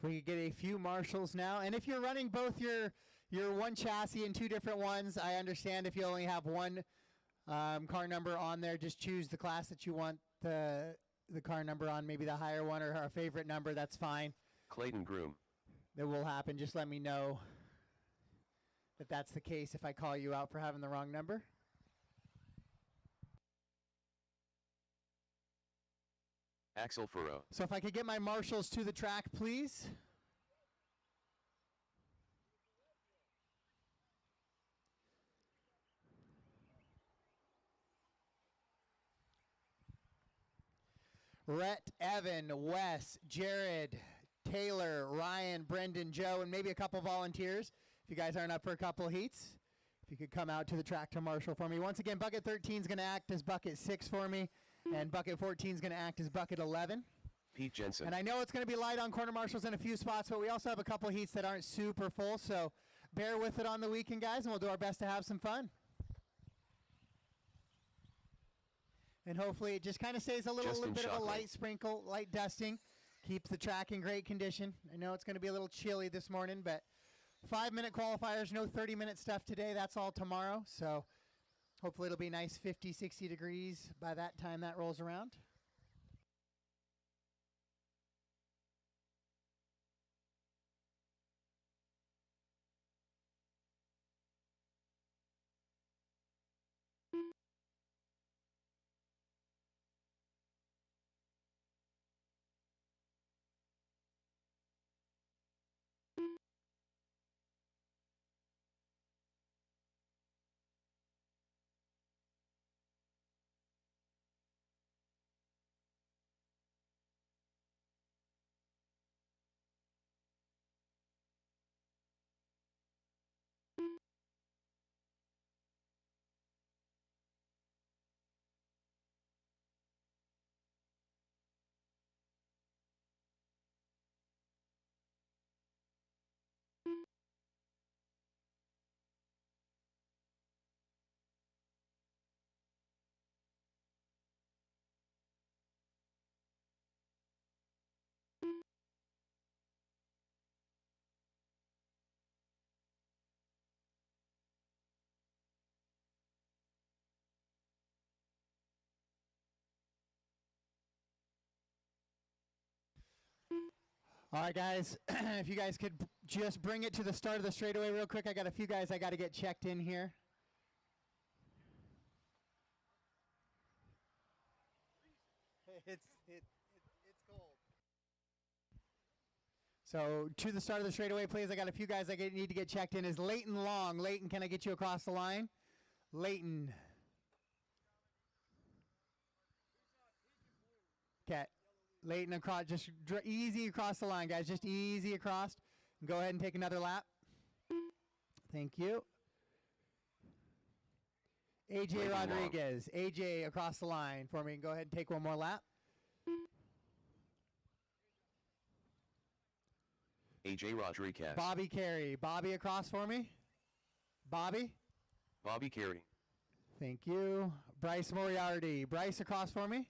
we could get a few marshals now. And if you're running both your one chassis and two different ones, I understand if you only have one car number on there, just choose the class that you want the car number on, maybe the higher one or our favorite number, that's fine. Clayton Groom. That will happen. Just let me know that that's the case if I call you out for having the wrong number. Axel Furrow. So if I could get my marshals to the track, please. Rhett, Evan, Wes, Jared, Taylor, Ryan, Brendan, Joe, and maybe a couple volunteers. If you guys aren't up for a couple heats, if you could come out to the track to marshal for me. Once again, bucket 13 is going to act as bucket 6 for me, and bucket 14 is going to act as bucket 11. Pete Jensen. And I know it's going to be light on corner marshals in a few spots, but we also have a couple heats that aren't super full, so bear with it on the weekend, guys, and we'll do our best to have some fun. And hopefully it just kind of stays a little bit of a light sprinkle, light dusting. Keeps the track in great condition. I know it's going to be a little chilly this morning, but 5-minute qualifiers, no 30-minute stuff today. That's all tomorrow. So hopefully it'll be nice 50, 60 degrees by that time that rolls around. All right, guys, if you guys could just bring it to the start of the straightaway real quick. I got a few guys I got to get checked in here. It's cold. So to the start of the straightaway, please. I got a few guys I need to get checked in. Is Leighton Long. Leighton, can I get you across the line? Leighton. Okay. Leighton across, just easy across the line, guys. Just easy across. Go ahead and take another lap. Thank you. AJ Rodriguez. AJ across the line for me. Go ahead and take one more lap. AJ Rodriguez. Bobby Carey. Bobby across for me. Bobby. Bobby Carey. Thank you. Bryce Moriarty. Bryce across for me.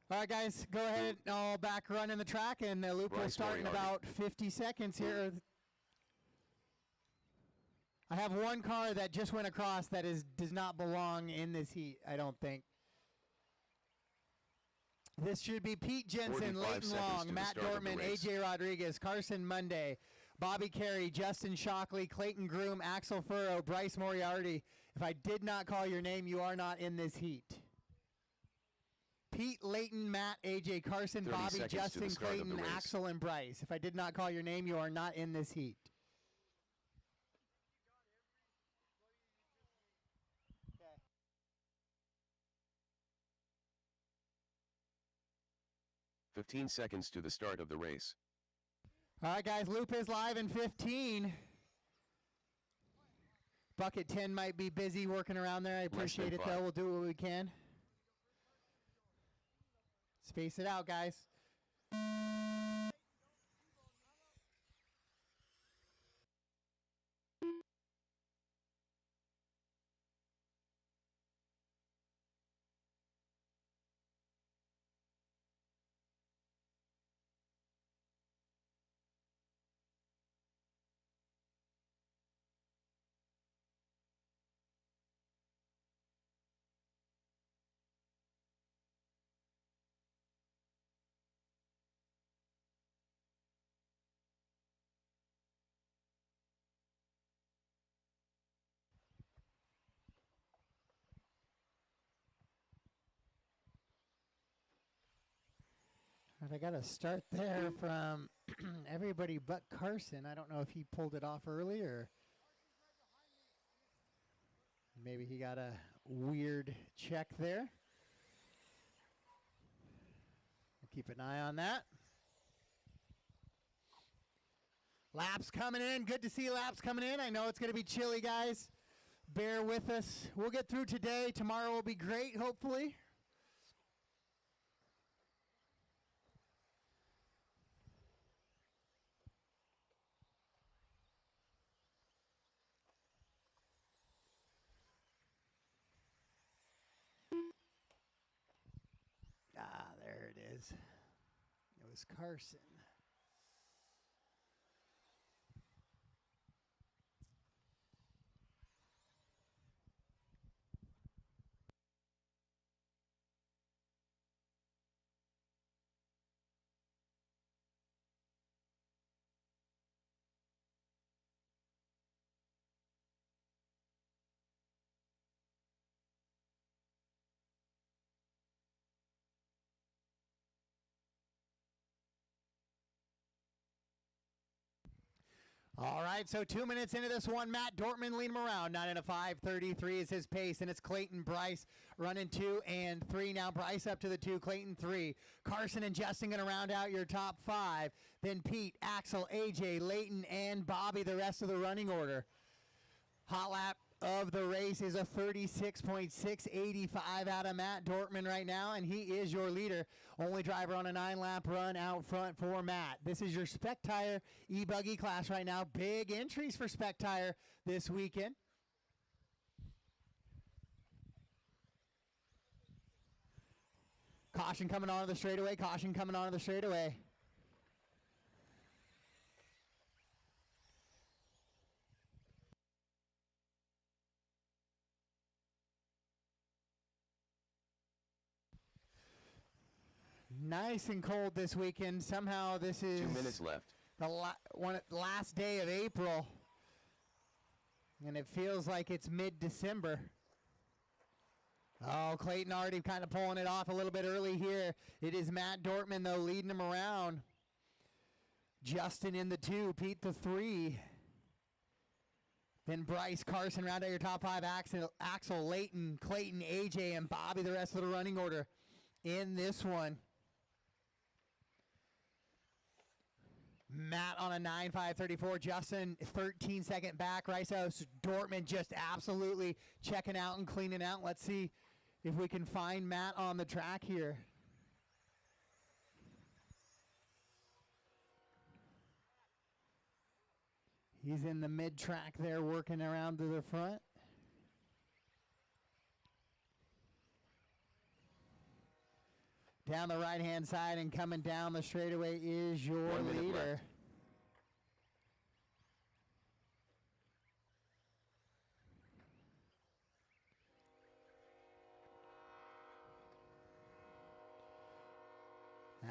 All right, guys, go ahead and all back running the track, and the loop will start in about 50 seconds here. I have one car that just went across that does not belong in this heat, I don't think. This should be Pete Jensen, Leighton Long, Matt Dortman, AJ Rodriguez, Carson Monday, Bobby Carey, Justin Shockley, Clayton Groom, Axel Furrow, Bryce Moriarty. If I did not call your name, you are not in this heat. Pete, Leighton, Matt, AJ, Carson, Bobby, Justin, Clayton, Axel, and Bryce. If I did not call your name, you are not in this heat. Okay. "15 seconds to the start of the race." All right, guys, loop is live in 15. Bucket 10 might be busy working around there. I appreciate it, though. We'll do what we can. Space it out, guys. All right, I got a start there from everybody but Carson. I don't know if he pulled it off early or maybe he got a weird check there. We'll keep an eye on that. Laps coming in. Good to see laps coming in. I know it's going to be chilly, guys. Bear with us. We'll get through today. Tomorrow will be great, hopefully. Ah, there it is. It was Carson. All right, so 2 minutes into this one, Matt Dortman leading him around. 9 and a 5:33 is his pace, and it's Clayton Bryce running 2 and 3. Now Bryce up to the 2, Clayton 3. Carson and Justin going to round out your top 5. Then Pete, Axel, AJ, Leighton, and Bobby, the rest of the running order. Hot lap of the race is a 36.685 out of Matt Dortman right now, and he is your leader. Only driver on a 9-lap run out front for Matt. This is your Spec Tire e-buggy class right now. Big entries for Spec Tire this weekend. Caution coming onto the straightaway. Caution coming onto the straightaway. Nice and cold this weekend. Somehow this is 2 minutes left. The last day of April, and it feels like it's mid-December. Oh, Clayton already kind of pulling it off a little bit early here. It is Matt Dortman, though, leading him around. Justin in the 2, Pete the 3. Then Bryce, Carson, round out your top 5. Axel, Leighton, Clayton, AJ, and Bobby, the rest of the running order in this one. Matt on a 9.534. Justin 13-second back. Ricehouse, Dortman just absolutely checking out and cleaning out. Let's see if we can find Matt on the track here. He's in the mid-track there working around to the front. Down the right-hand side and coming down the straightaway is your leader.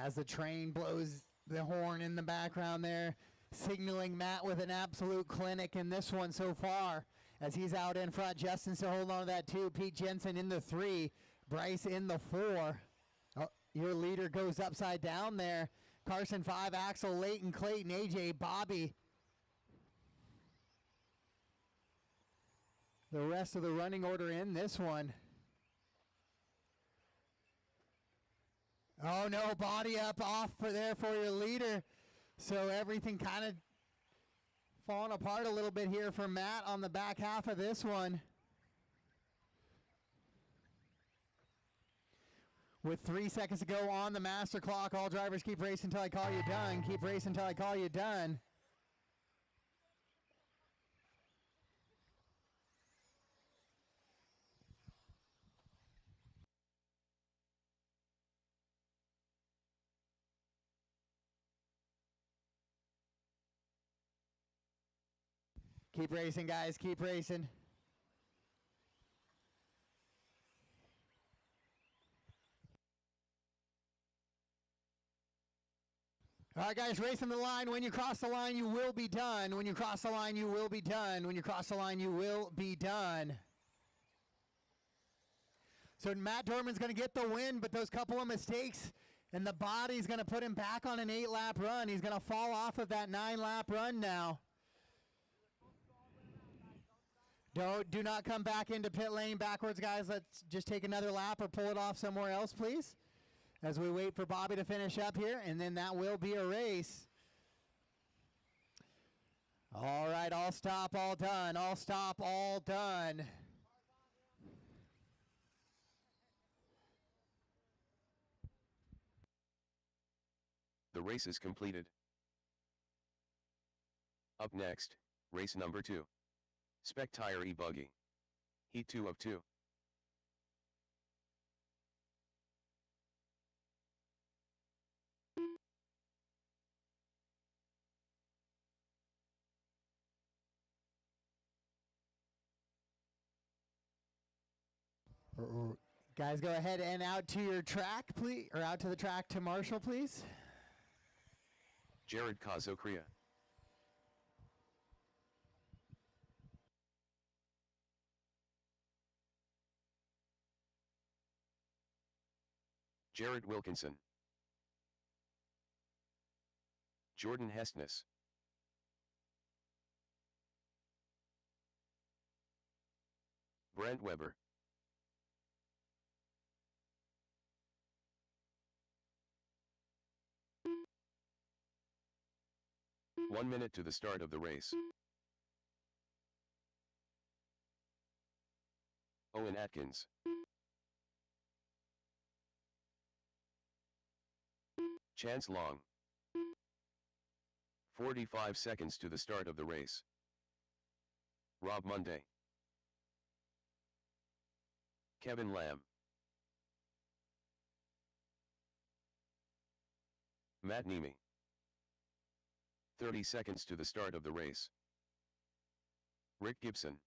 As the train blows the horn in the background there, signaling Matt with an absolute clinic in this one so far. As he's out in front, Justin still holding on to that 2. Pete Jensen in the 3. Bryce in the 4. Your leader goes upside down there. Carson 5, Axel, Leighton, Clayton, AJ, Bobby. The rest of the running order in this one. Oh no, body up off for there for your leader. So everything kind of falling apart a little bit here for Matt on the back half of this one. With 3 seconds to go on the master clock, all drivers keep racing until I call you done. Keep racing until I call you done. Keep racing, guys. Keep racing. All right, guys, racing the line. When you cross the line, you will be done. When you cross the line, you will be done. When you cross the line, you will be done. So Matt Dortman's going to get the win, but those couple of mistakes And the body's going to put him back on an 8-lap run. He's going to fall off of that 9-lap run now. Do not come back into pit lane backwards, guys. Let's just take another lap or pull it off somewhere else, please, as we wait for Bobby to finish up here, and then that will be a race. All right, all stop, all done. All stop, all done. The race is completed. Up next, race number 2. Spec Tire E-Buggy. Heat 2 of 2. Guys, go ahead and out to your track, please, or out to the track to Marshall, please. Jared Kazokria. Jared Wilkinson. Jordan Hestness. Brent Weber. One minute to the start of the race. Owen Atkins. Chance Long. 45 seconds to the start of the race. Rob Monday. Kevin Lamb. Matt Niemi. 30 seconds to the start of the race. Rick Gibson.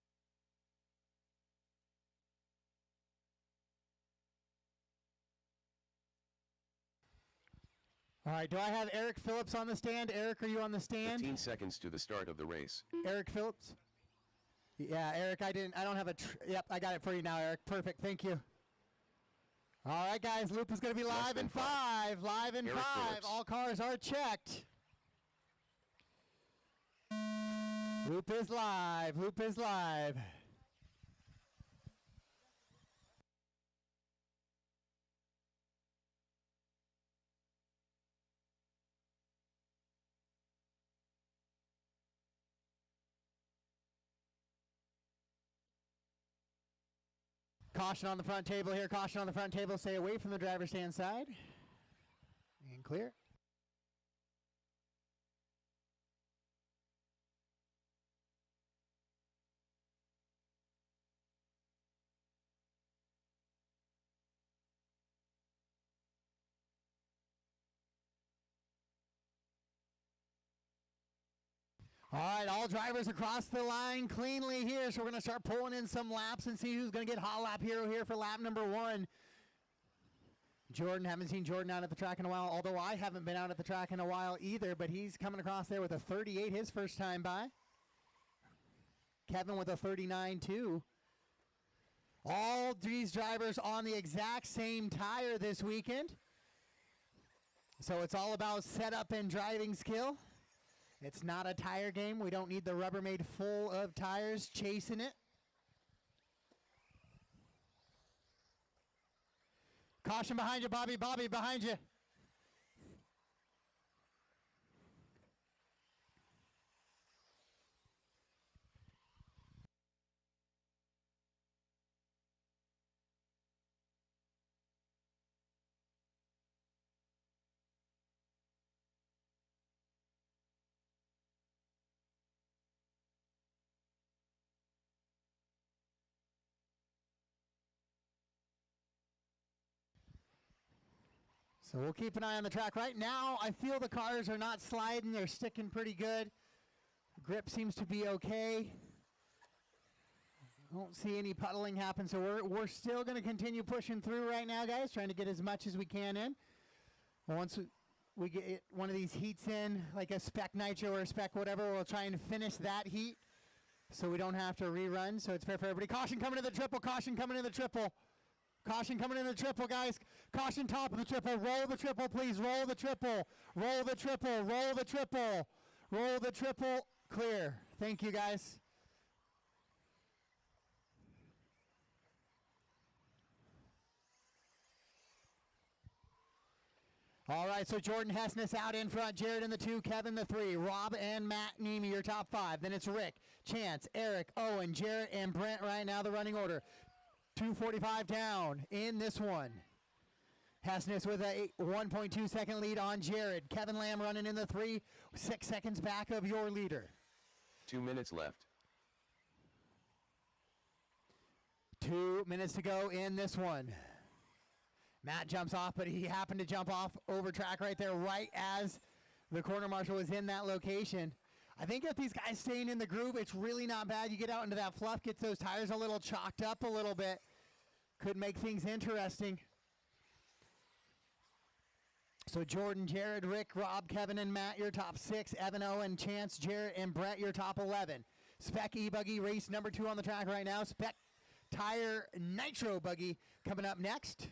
All right, do I have Eric Phillips on the stand? Eric, are you on the stand? 15 seconds to the start of the race. Eric Phillips? Yeah, Eric, I don't have a, yep, I got it for you now, Eric. Perfect, thank you. All right, guys, loop is going to be live in 5. Live in 5. Phillips. All cars are checked. Loop is live. Loop is live. Caution on the front table here. Caution on the front table. Stay away from the driver's stand side. And clear. All right, all drivers across the line cleanly here. So we're going to start pulling in some laps and see who's going to get hot lap hero here for lap number 1. Jordan, haven't seen Jordan out at the track in a while, although I haven't been out at the track in a while either, but he's coming across there with a 38 his first time by. Kevin with a 39 too. All these drivers on the exact same tire this weekend. So it's all about setup and driving skill. It's not a tire game. We don't need the Rubbermaid full of tires chasing it. Caution behind you, Bobby. Bobby, behind you. So we'll keep an eye on the track. Right now, I feel the cars are not sliding. They're sticking pretty good. Grip seems to be okay. I don't see any puddling happen, so we're still going to continue pushing through right now, guys, trying to get as much as we can in. Once we get one of these heats in, like a spec nitro or a spec whatever, we'll try and finish that heat so we don't have to rerun, so it's fair for everybody. Caution coming to the triple, caution coming to the triple. Caution coming in the triple, guys. Caution top of the triple. Roll the triple, please. Roll the triple. Roll the triple. Roll the triple. Roll the triple. Clear. Thank you, guys. All right, so Jordan Hessness out in front, Jared in the 2, Kevin the 3, Rob and Matt Nemi, your top 5. Then it's Rick, Chance, Eric, Owen, Jarrett, and Brent right now, the running order. 2:45 down in this one. Hessness with a 1.2 second lead on Jared. Kevin Lamb running in the 3, 6 seconds back of your leader. 2 minutes left. 2 minutes to go in this one. Matt jumps off, but he happened to jump off over track right there, right as the corner marshal was in that location. I think if these guys staying in the groove, it's really not bad. You get out into that fluff, gets those tires a little chalked up a little bit. Could make things interesting. So Jordan, Jared, Rick, Rob, Kevin, and Matt, your top 6. Evan, Owen, Chance, Jarrett, and Brett, your top 11. Spec E-Buggy, race number 2 on the track right now. Spec Tire Nitro Buggy coming up next.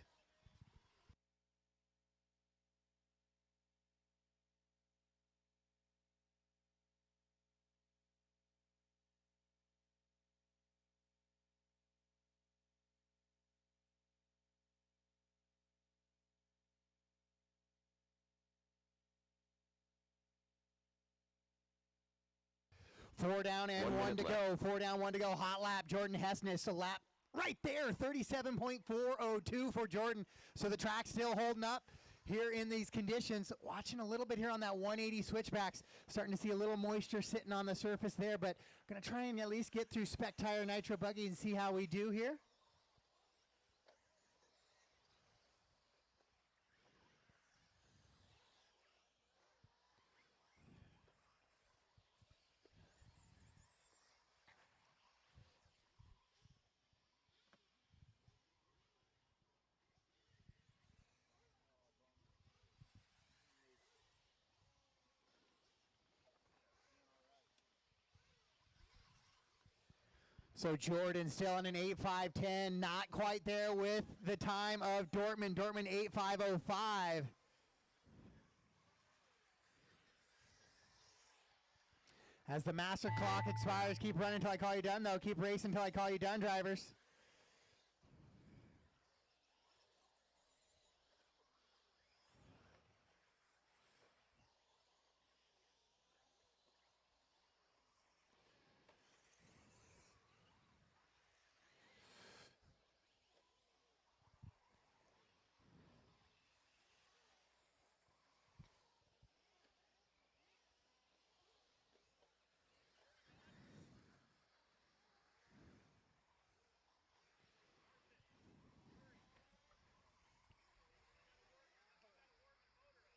Four down and one to go. 4 down, 1 to go. Hot lap. Jordan Hessness, a lap right there. 37.402 for Jordan. So the track's still holding up here in these conditions. Watching a little bit here on that 180 switchbacks. Starting to see a little moisture sitting on the surface there. But going to try and at least get through Spec Tire Nitro Buggy and see how we do here. So Jordan still on an 8.510, not quite there with the time of Dortmund. Dortmund 8.505. As the master clock expires, keep running until I call you done, though. Keep racing until I call you done, drivers.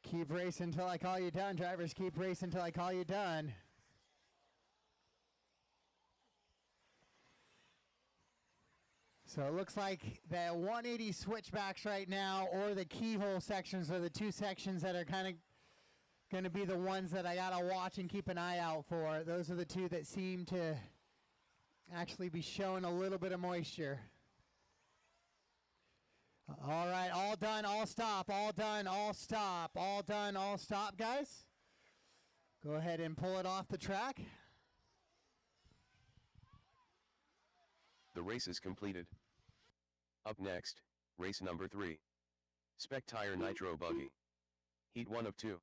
Keep racing until I call you done, drivers. Keep racing until I call you done. So it looks like the 180 switchbacks right now, or the keyhole sections, are the 2 sections that are kind of going to be the ones that I got to watch and keep an eye out for. Those are the 2 that seem to actually be showing a little bit of moisture. All right, all done, all stop, all done, all stop, all done, all stop, guys. Go ahead and pull it off the track. The race is completed. Up next, race number 3. Spec Tire Nitro Buggy. Heat 1 of 2.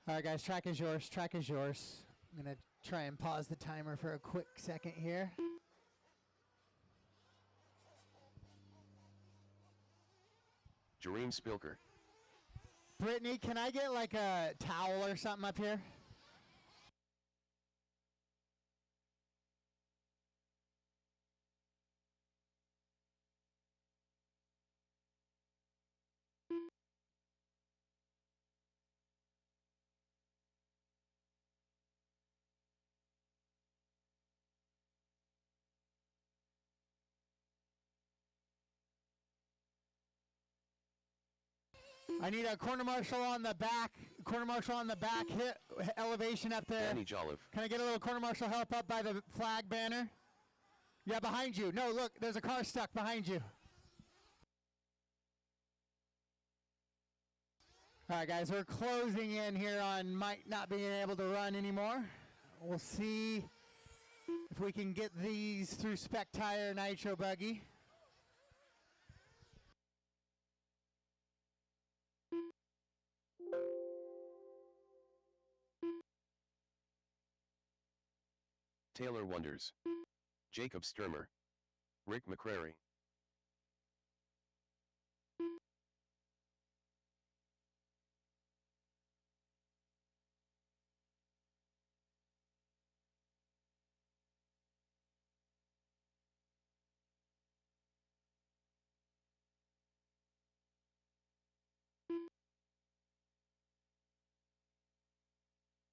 All right, guys, track is yours, track is yours. I'm going to try and pause the timer for a quick second here. Jareem Spilker. Brittany, can I get like a towel or something up here? I need a corner marshal on the back. Corner marshal on the back. Hit elevation up there. Danny Jolliffe. Can I get a little corner marshal help up by the flag banner? Yeah, behind you. No, look, there's a car stuck behind you. All right, guys, we're closing in here on Mike not being able to run anymore. We'll see if we can get these through Spec Tire Nitro Buggy. Taylor Wonders. Jacob Sturmer. Rick McCrary.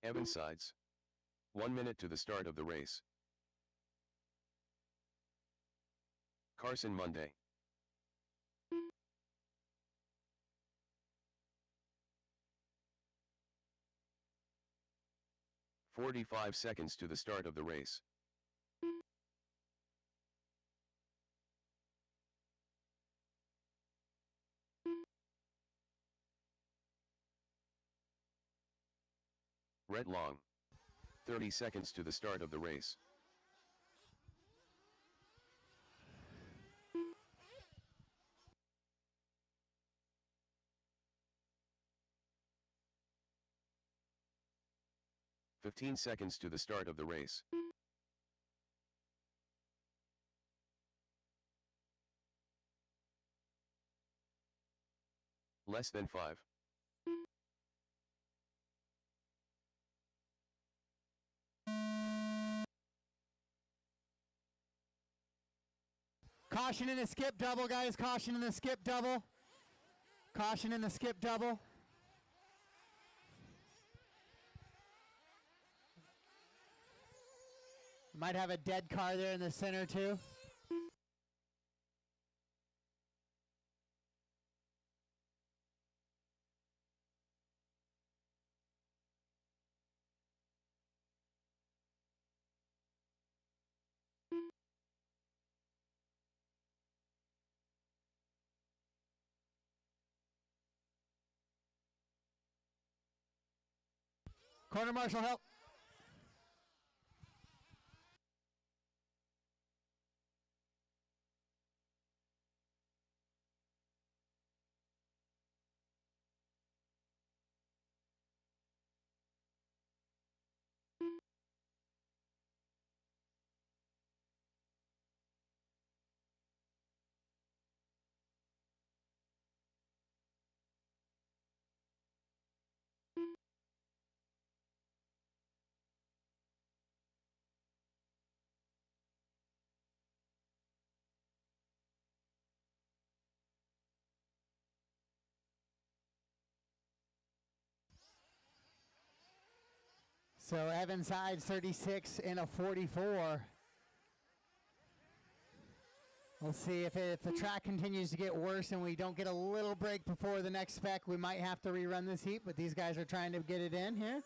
Evan Sides. 1 minute to the start of the race. Carson Monday. "45 seconds to the start of the race. Red Long. 30 seconds to the start of the race. "15 seconds to the start of the race. Less than 5. Caution in the skip double, guys. Caution in the skip double. Caution in the skip double. Might have a dead car there in the center too. Corner marshal, help. So Evan Sides 36 in a 44. We'll see if the track continues to get worse and we don't get a little break before the next spec, we might have to rerun this heat, but these guys are trying to get it in here.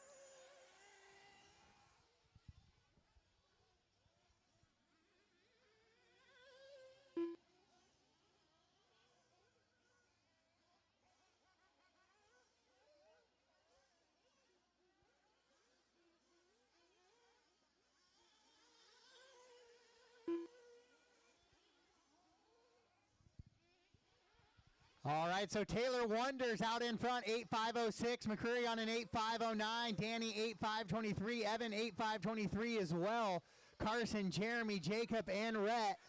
All right, so Taylor Wonders out in front, 8.506. McCreary on an 8.509. Danny, 8.523. Evan, 8.523 as well. Carson, Jeremy, Jacob, and Rhett.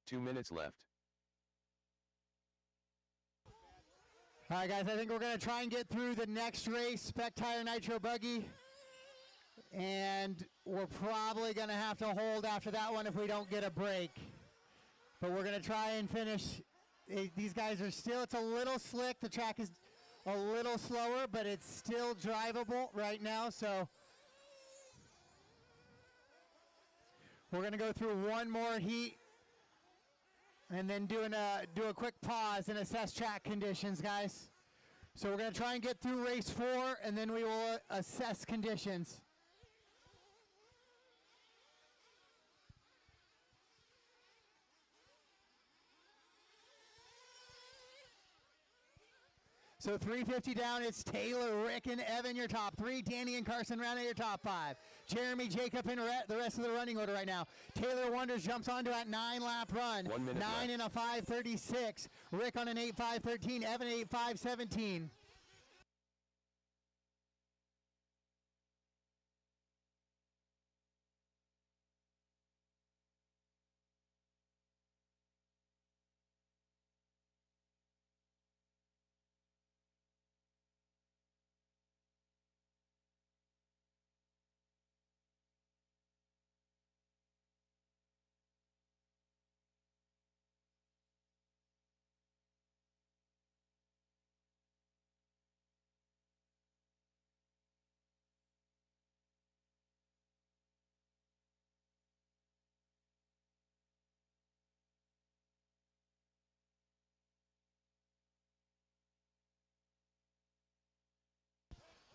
2 minutes left. All right, guys, I think we're going to try and get through the next race, Spec Tire Nitro Buggy. And we're probably going to have to hold after that one if we don't get a break. But we're going to try and finish. These guys are still, it's a little slick. The track is a little slower, but it's still drivable right now. So we're going to go through one more heat and then do a quick pause and assess track conditions, guys. So we're going to try and get through race 4, and then we will assess conditions. So 350 down, it's Taylor, Rick, and Evan, your top 3. Danny and Carson round out your top 5. Jeremy, Jacob, and the rest of the running order right now. Taylor Wonders jumps onto at 9-lap run. 1 minute 9 left. and a 5:36. Rick on an 8:5:13. Evan 8:5:17.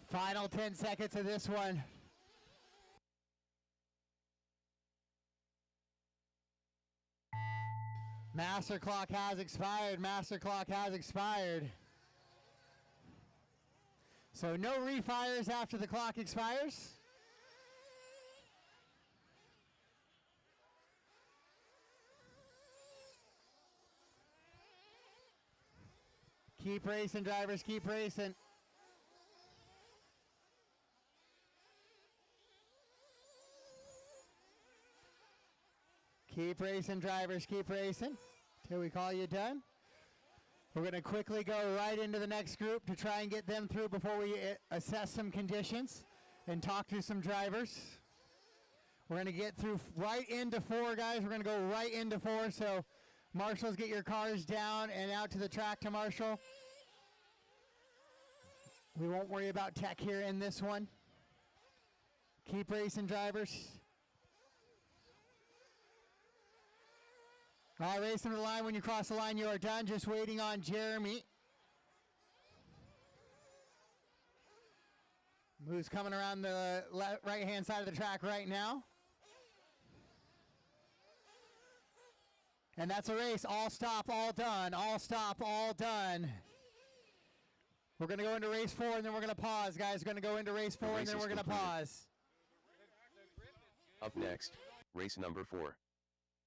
Final 10 seconds of this one. Master clock has expired. Master clock has expired. So no refires after the clock expires. Keep racing, drivers, keep racing. Keep racing, drivers, keep racing till we call you done. We're going to quickly go right into the next group to try and get them through before we assess some conditions and talk to some drivers. We're going to get through right into 4, guys. We're going to go right into 4. So, marshals, get your cars down and out to the track to marshal. We won't worry about tech here in this one. Keep racing, drivers. All right, racing to the line. When you cross the line, you are done. Just waiting on Jeremy, who's coming around the right-hand side of the track right now. And that's a race. All stop, all done. All stop, all done. We're going to go into race 4, and then we're going to pause, guys. We're going to go into race 4, and then we're going to pause. Up next, race number 4.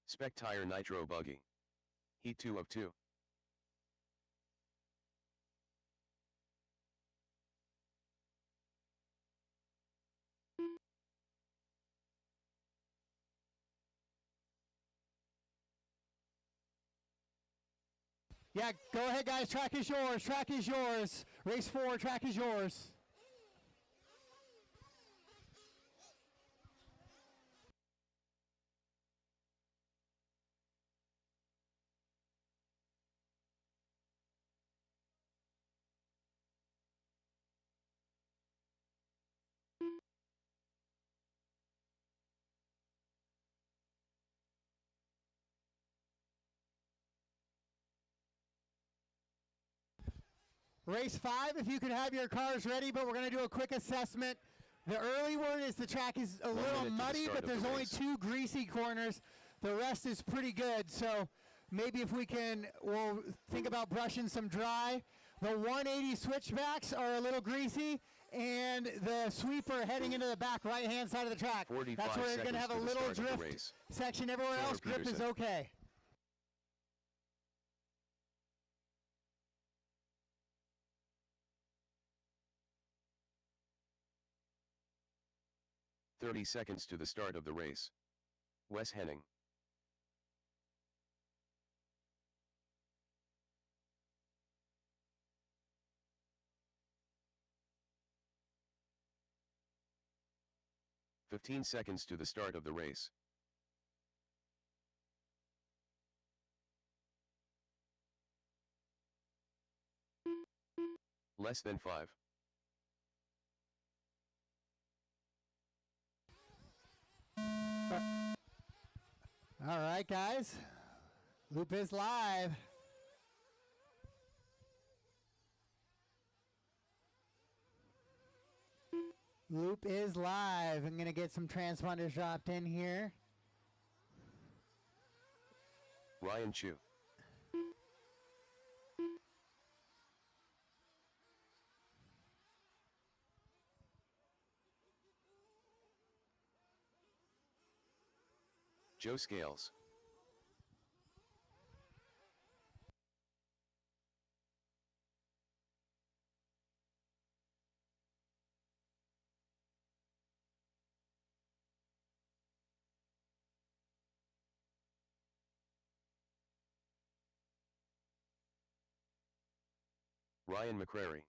Spec Tire Nitro Buggy. Heat 2 of 2. Yeah, go ahead, guys. Track is yours. Track is yours. Race 4, track is yours. Race 5, if you could have your cars ready, but we're going to do a quick assessment. The early word is the track is a little muddy, but there's only 2 greasy corners. The rest is pretty good, so maybe if we can, we'll think about brushing some dry. The 180 switchbacks are a little greasy, and the sweeper heading into the back right-hand side of the track. That's where you're going to have a little drift section. Everywhere else, grip is okay. "30 seconds to the start of the race. Wes Henning. 15 seconds to the start of the race. Less than 5. All right, guys. Loop is live. Loop is live. I'm going to get some transponders dropped in here. Ryan Chu. Joe Scales. Ryan McCrary.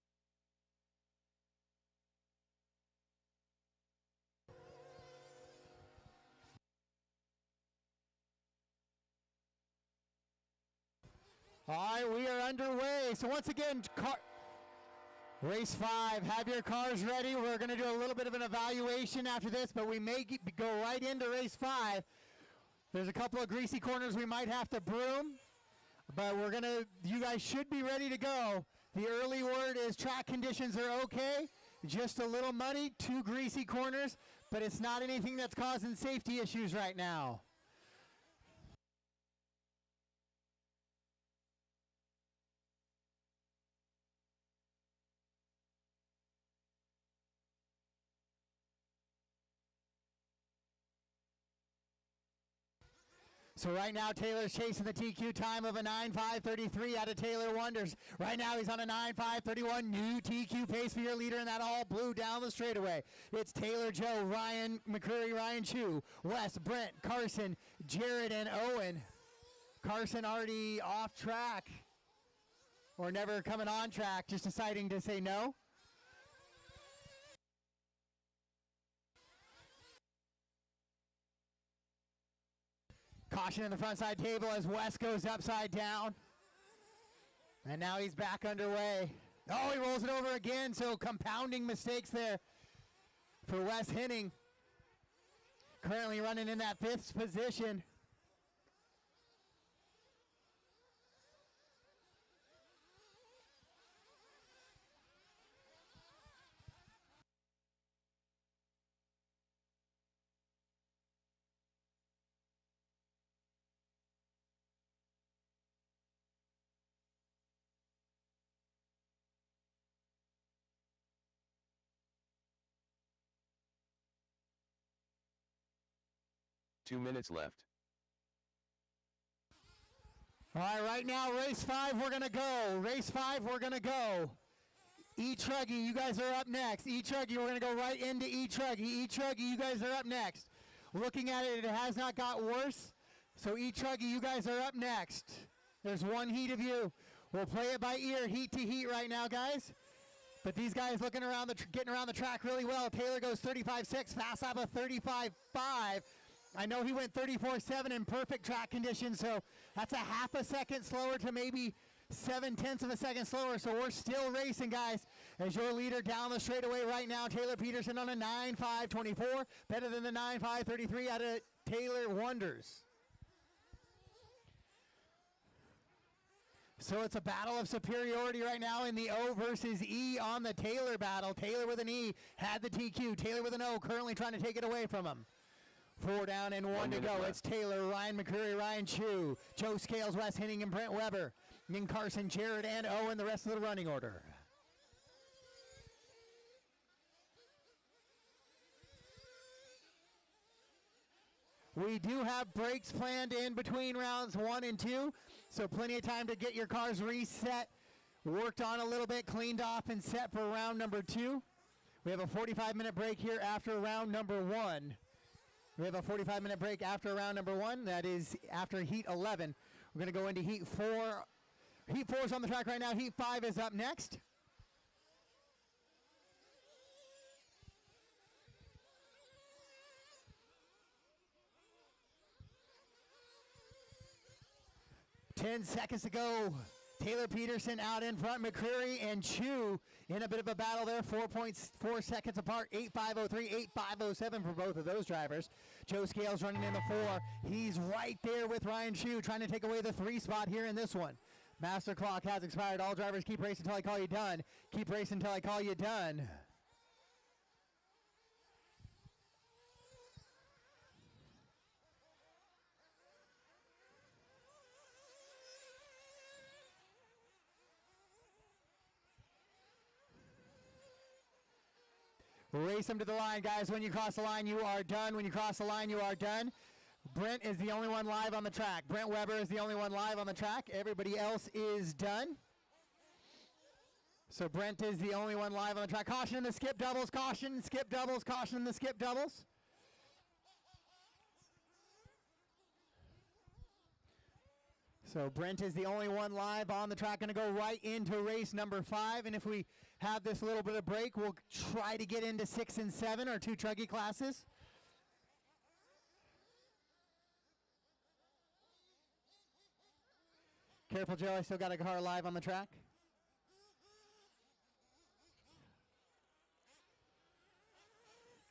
All right, we are underway. So once again, race 5, have your cars ready. We're going to do a little bit of an evaluation after this, but we may go right into race 5. There's a couple of greasy corners we might have to broom, but you guys should be ready to go. The early word is track conditions are okay. Just a little muddy, 2 greasy corners, but it's not anything that's causing safety issues right now. So right now, Taylor's chasing the TQ time of a 9:5:33 out of Taylor Wonders. Right now, he's on a 9:5:31. New TQ pace for your leader, and that all blue down the straightaway. It's Taylor, Joe, Ryan McCreary, Ryan Chu, Wes, Brent, Carson, Jared, and Owen. Carson already off track, or never coming on track, just deciding to say no. Caution in the front side table as Wes goes upside down. And now he's back underway. Oh, he rolls it over again, so compounding mistakes there for Wes Henning. Currently running in that 5th position. Two minutes left. All right, right now, race 5, we're going to go. Race 5, we're going to go. E-Truggy, you guys are up next. E-Truggy, we're going to go right into E-Truggy. E-Truggy, you guys are up next. Looking at it, it has not got worse. So E-Truggy, you guys are up next. There's one heat of you. We'll play it by ear, heat to heat right now, guys. But these guys looking around, getting around the track really well. Taylor goes 35.6, Fast Lap of 35.5. I know he went 34.7 in perfect track conditions, so that's a half a second slower to maybe 0.7 of a second slower. So we're still racing, guys. As your leader down the straightaway right now, Taylor Peterson on a 9.5.24, better than the 9.5.33 out of Taylor Wonders. So it's a battle of superiority right now in the O versus E on the Taylor battle. Taylor with an E had the TQ. Taylor with an O currently trying to take it away from him. 4 down and 1 to go. Left. It's Taylor, Ryan McCreary, Ryan Chu, Joe Scales, Wes Henning, and Brent Weber. And Carson, Jared, and Owen, the rest of the running order. We do have breaks planned in between rounds 1 and 2, so plenty of time to get your cars reset, worked on a little bit, cleaned off, and set for round number 2. We have a 45-minute break here after round number 1. We have a 45-minute break after round number 1. That is after heat 11. We're going to go into heat 4. Heat 4 is on the track right now. Heat 5 is up next. 10 seconds to go. Taylor Peterson out in front. McCreary and Chu in a bit of a battle there. 4.4 seconds apart. 8.503, 8.507 for both of those drivers. Joe Scales running in the 4. He's right there with Ryan Chu, trying to take away the 3 spot here in this one. Master clock has expired. All drivers keep racing until I call you done. Keep racing until I call you done. Race them to the line, guys. When you cross the line, you are done. When you cross the line, you are done. Brent is the only one live on the track. Brent Weber is the only one live on the track. Everybody else is done. So Brent is the only one live on the track. Caution in the skip doubles. Caution, skip doubles. Caution in the skip doubles. So Brent is the only one live on the track. Going to go right into race number 5. And if we have this little bit of break, we'll try to get into 6 and 7, our 2 truggy classes. Careful, Joe. I still got a car live on the track.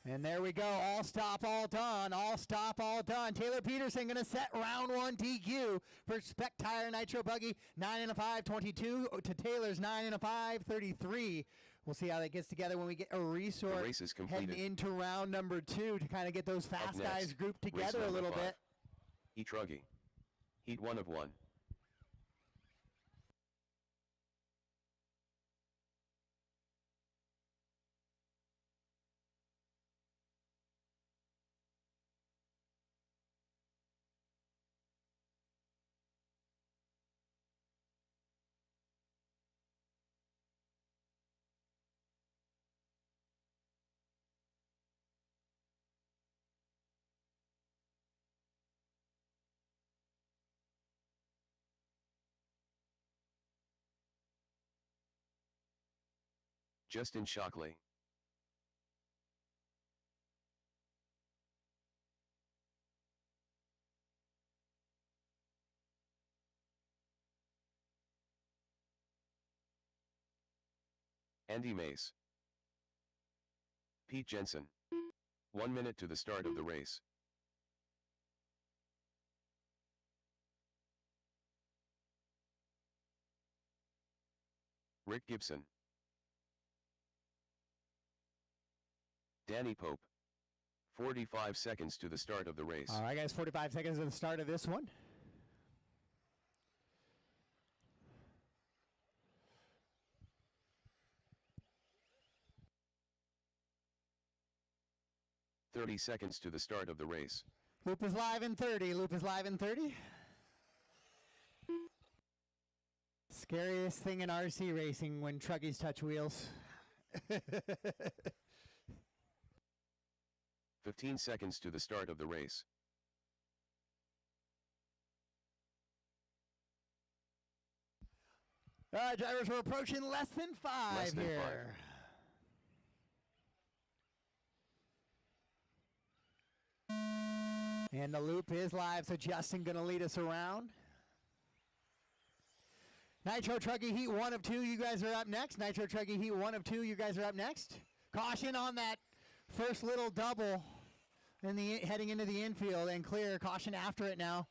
And there we go. All stop, all done. All stop, all done. Taylor Peterson going to set round 1 DQ for Spec Tire Nitro Buggy. 9 5, 22 to Taylor's 9 5, 33. We'll see how that gets together when we get a resort heading into round number 2 to kind of get those fast guys grouped together a little bit. E-Truggy. Heat 1 of 1. Justin Shockley. Andy Mace. Pete Jensen. 1 minute to the start of the race. Rick Gibson. Danny Pope. 45 seconds to the start of the race. All right, guys, 45 seconds to the start of this one. "30 seconds to the start of the race. Loop is live in 30. Loop is live in 30. Scariest thing in RC racing when truggies touch wheels. 15 seconds to the start of the race. All right, drivers, we're approaching less than 5 here. And the loop is live, so Justin going to lead us around. Nitro Truggy Heat 1 of 2, you guys are up next. Nitro Truggy Heat 1 of 2, you guys are up next. Caution on that first little double in the heading into the infield and clear. Caution after it now.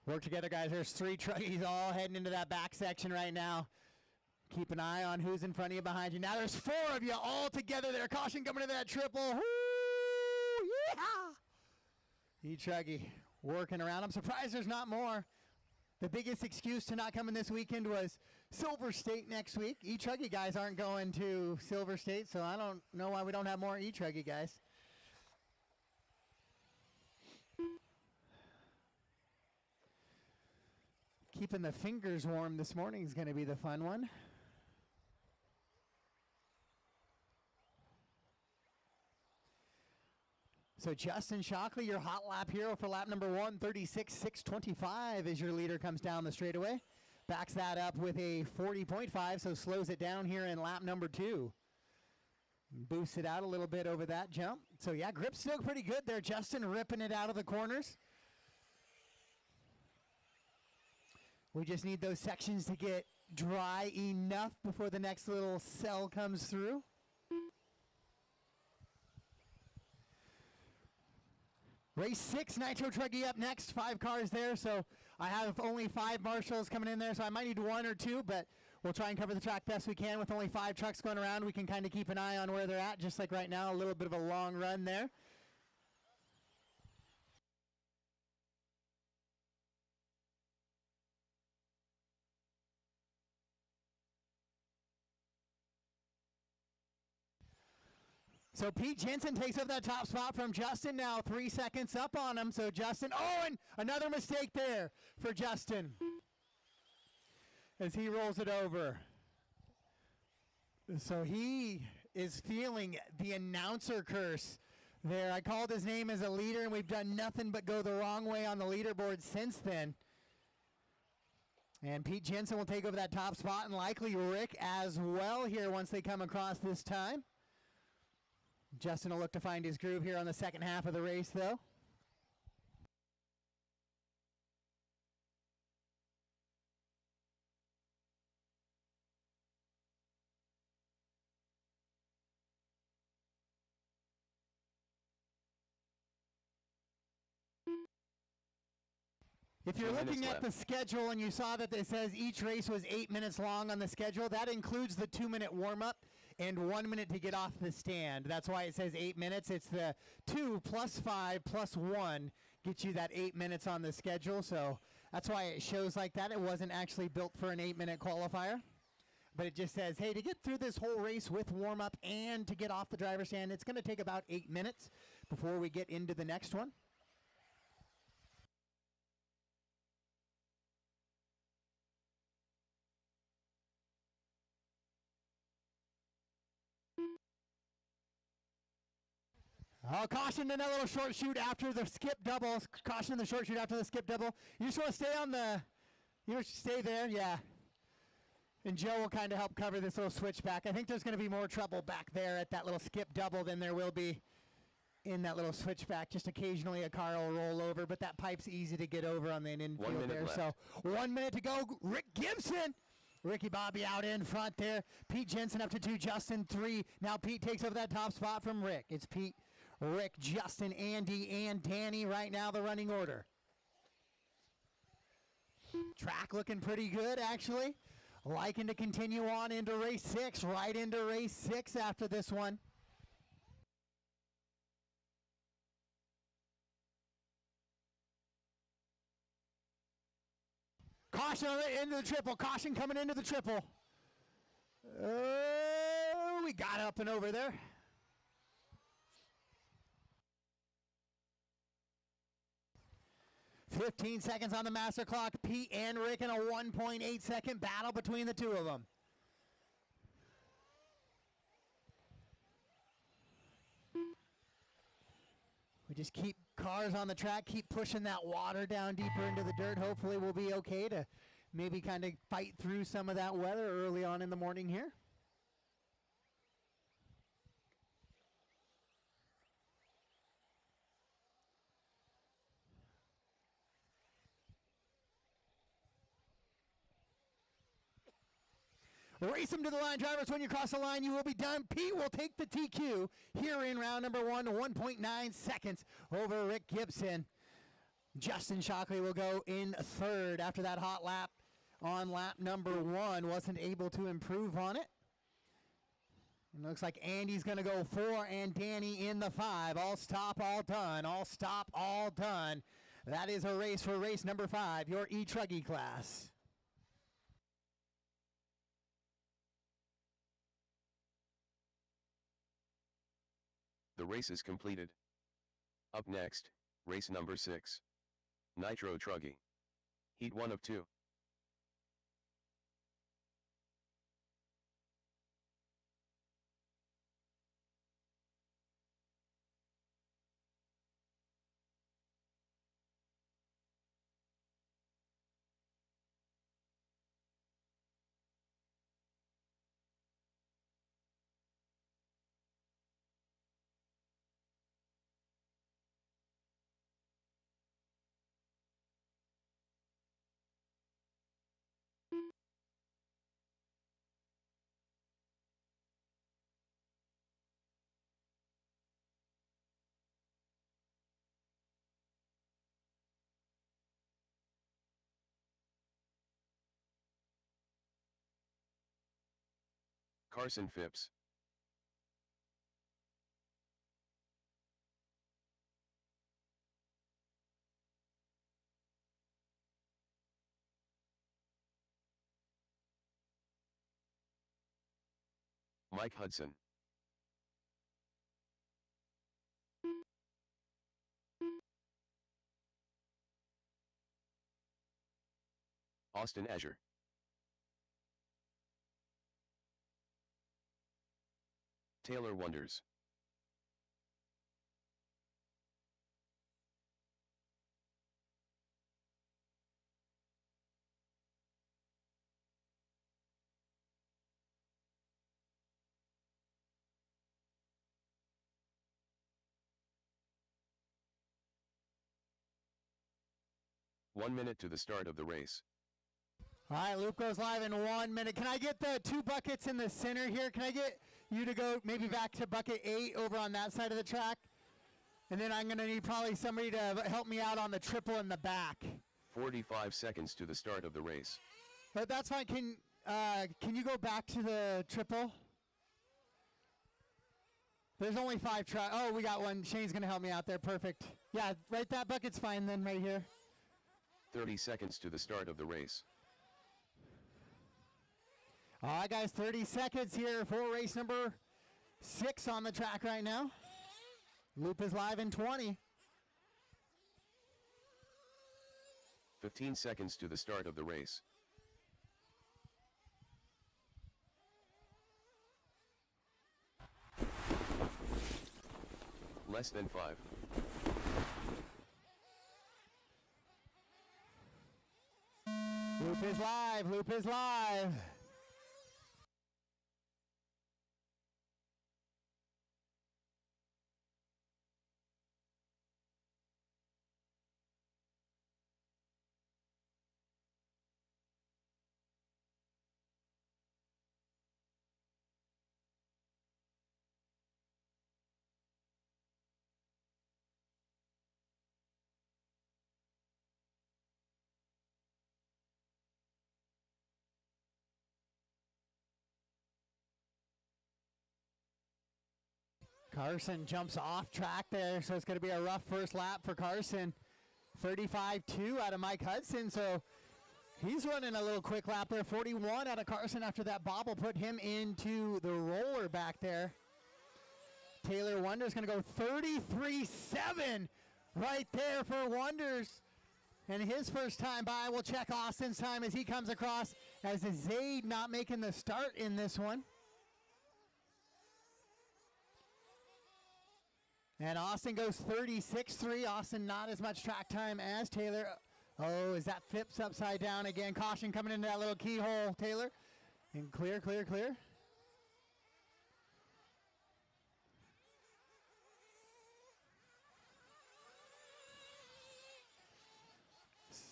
Work together, guys. There's 3 truggies all heading into that back section right now. Keep an eye on who's in front of you, behind you. Now there's 4 of you all together there. Caution coming to that triple. Woo! Yeah! E-Truggy working around. I'm surprised there's not more. The biggest excuse to not coming this weekend was Silver State next week. E-Truggy guys aren't going to Silver State, so I don't know why we don't have more E-Truggy guys. Keeping the fingers warm this morning is going to be the fun one. So Justin Shockley, your hot lap hero for lap number 1, 36.625 as your leader comes down the straightaway. Backs that up with a 40.5, so slows it down here in lap number 2. Boosts it out a little bit over that jump. So yeah, grip's still pretty good there. Justin ripping it out of the corners. We just need those sections to get dry enough before the next little cell comes through. Race 6, Nitro Truggy up next. 5 cars there, so I have only 5 marshals coming in there, so I might need 1 or 2, but we'll try and cover the track best we can. With only 5 trucks going around, we can kind of keep an eye on where they're at, just like right now, a little bit of a long run there. So Pete Jensen takes over that top spot from Justin now, 3 seconds up on him. So Justin, oh, and another mistake there for Justin as he rolls it over. So he is feeling the announcer curse there. I called his name as a leader, and we've done nothing but go the wrong way on the leaderboard since then. And Pete Jensen will take over that top spot, and likely Rick as well here once they come across this time. Justin will look to find his groove here on the second half of the race, though. If you're looking at the schedule and you saw that it says each race was 8 minutes long on the schedule, that includes the 2-minute warm-up and 1 minute to get off the stand. That's why it says 8 minutes. It's the 2 plus 5 plus 1 gets you that 8 minutes on the schedule. So that's why it shows like that. It wasn't actually built for an 8-minute qualifier. But it just says, hey, to get through this whole race with warm-up and to get off the driver's stand, it's going to take about 8 minutes before we get into the next one. Oh, caution in that little short shoot after the skip double. Caution in the short shoot after the skip double. You just want to stay on the, you want to stay there, yeah. And Joe will kind of help cover this little switchback. I think there's going to be more trouble back there at that little skip double than there will be in that little switchback. Just occasionally a car will roll over, but that pipe's easy to get over on the infield there. Left. So 1 minute to go. Rick Gibson. Ricky Bobby out in front there. Pete Jensen up to 2, Justin 3. Now Pete takes over that top spot from Rick. It's Pete, Rick, Justin, Andy, and Danny right now, the running order. Track looking pretty good, actually. Liking to continue on into race 6, right into race 6 after this one. Caution into the triple. Caution coming into the triple. Oh, we got up and over there. "15 seconds on the master clock. Pete and Rick in a 1.8 second battle between the two of them. We just keep cars on the track, keep pushing that water down deeper into the dirt. Hopefully we'll be okay to maybe kind of fight through some of that weather early on in the morning here. Race them to the line, drivers. When you cross the line, you will be done. Pete will take the TQ here in round number 1, 1.9 seconds over Rick Gibson. Justin Shockley will go in third after that hot lap on lap number 1. Wasn't able to improve on it. It looks like Andy's going to go 4 and Danny in the 5. All stop, all done. All stop, all done. That is a race for race number 5, your E-Truggy class. The race is completed. Up next, race number 6. Nitro Truggy. Heat 1 of 2. Carson Phipps. Mike Hudson. Austin Azure. Taylor Wonders. One minute to the start of the race. All right, loop goes live in 1 minute. Can I get the 2 buckets in the center here? Can I get you to go maybe back to bucket 8 over on that side of the track? And then I'm going to need probably somebody to help me out on the triple in the back. 45 seconds to the start of the race. But that's fine. Can you go back to the triple? There's only 5 trucks. Oh, we got one. Shane's going to help me out there. Perfect. Yeah, right, that bucket's fine then right here. 30 seconds to the start of the race. All right, guys, 30 seconds here for race number 6 on the track right now. Loop is live in 20. 15 seconds to the start of the race. Less than 5. Loop is live, loop is live. Carson jumps off track there, so it's going to be a rough first lap for Carson. 35-2 out of Mike Hudson, so he's running a little quick lap there. 41 out of Carson after that bobble put him into the roller back there. Taylor Wonders going to go 33-7 right there for Wonders. And his first time by. We'll check Austin's time as he comes across, as Zaid not making the start in this one. And Austin goes 36-3. Austin not as much track time as Taylor. Oh, is that Phipps upside down again? Caution coming into that little keyhole, Taylor. And clear, clear, clear.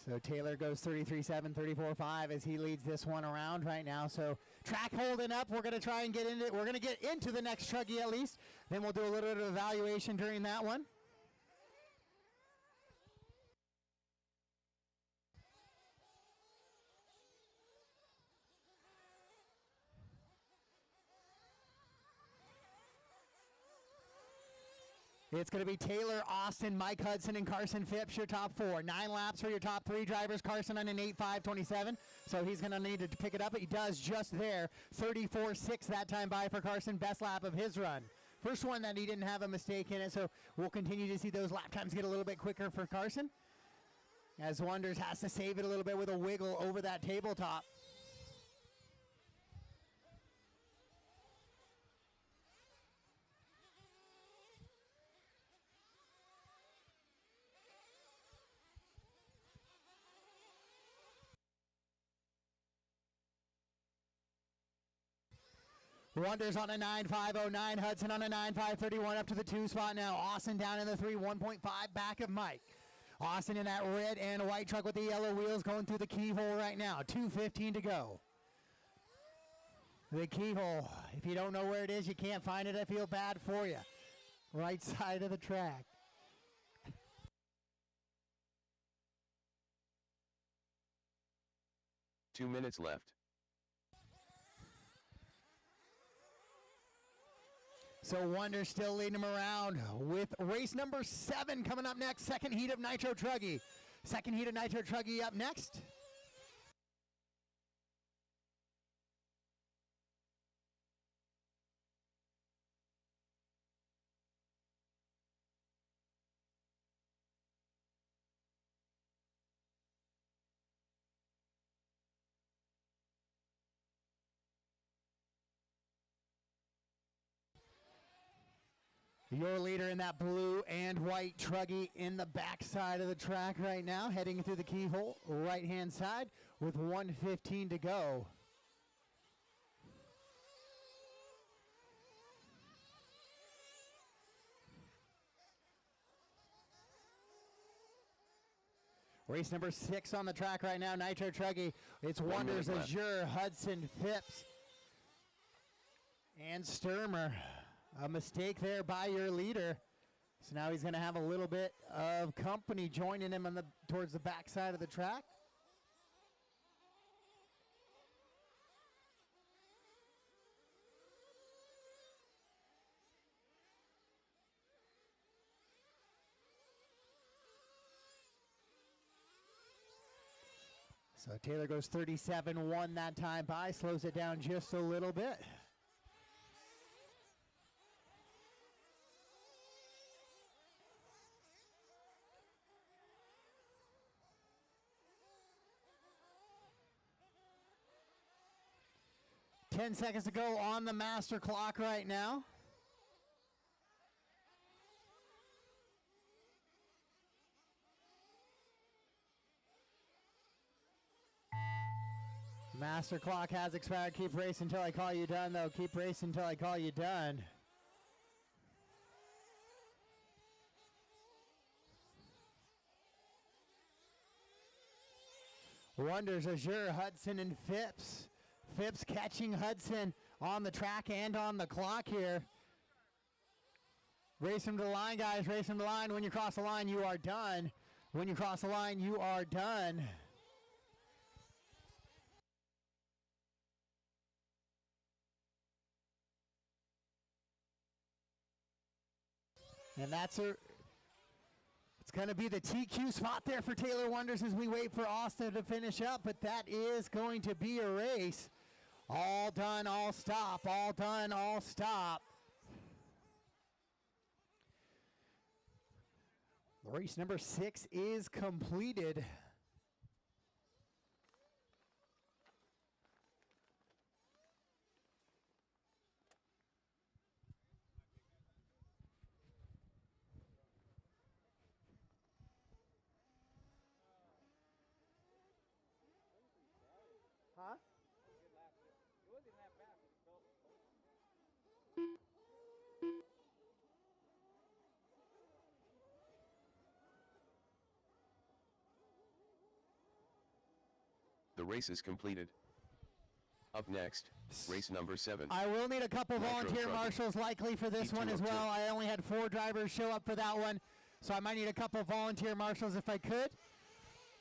So Taylor goes 33-7, 34-5 as he leads this one around right now. So track holding up. We're going to try and get into it. We're going to get into the next truggy at least. Then we'll do a little bit of evaluation during that one. It's going to be Taylor, Austin, Mike Hudson, and Carson Phipps, your top 4. 9 laps for your top 3 drivers. Carson on an 8.5.27, so he's going to need to pick it up. But he does just there. 34.6 that time by for Carson. Best lap of his run. First one that he didn't have a mistake in it, so we'll continue to see those lap times get a little bit quicker for Carson, as Wonders has to save it a little bit with a wiggle over that tabletop. Wonders on a 9.509, Hudson on a 9.531 up to the 2 spot now. Austin down in the 3, 1.5 back of Mike. Austin in that red and white truck with the yellow wheels going through the keyhole right now. 2:15 to go. The keyhole, if you don't know where it is, you can't find it, I feel bad for you. Right side of the track. Two minutes left. So Wonder still leading him around with race number 7 coming up next. Second heat of Nitro Truggy. Second heat of Nitro Truggy up next. Your leader in that blue and white truggy in the backside of the track right now, heading through the keyhole, right-hand side, with 1:15 to go. Race number 6 on the track right now, Nitro Truggy. It's Wonders, Azure, Hudson, Phipps, and Sturmer. A mistake there by your leader. So now he's going to have a little bit of company joining him on towards the back side of the track. So Taylor goes 37-1 that time by, slows it down just a little bit. Ten seconds to go on the master clock right now. Master clock has expired. Keep racing until I call you done, though. Keep racing until I call you done. Wonders, Azure, Hudson, and Phipps. Phipps catching Hudson on the track and on the clock here. Race him to the line, guys. Race him to the line. When you cross the line, you are done. When you cross the line, you are done. And it's going to be the TQ spot there for Taylor Wonders as we wait for Austin to finish up, but that is going to be a race. All done, all stop, all done, all stop. Race number 6 is completed. Huh? The race is completed. Up next, race number 7. I will need a couple volunteer marshals likely for this one as well. I only had 4 drivers show up for that one, so I might need a couple volunteer marshals if I could.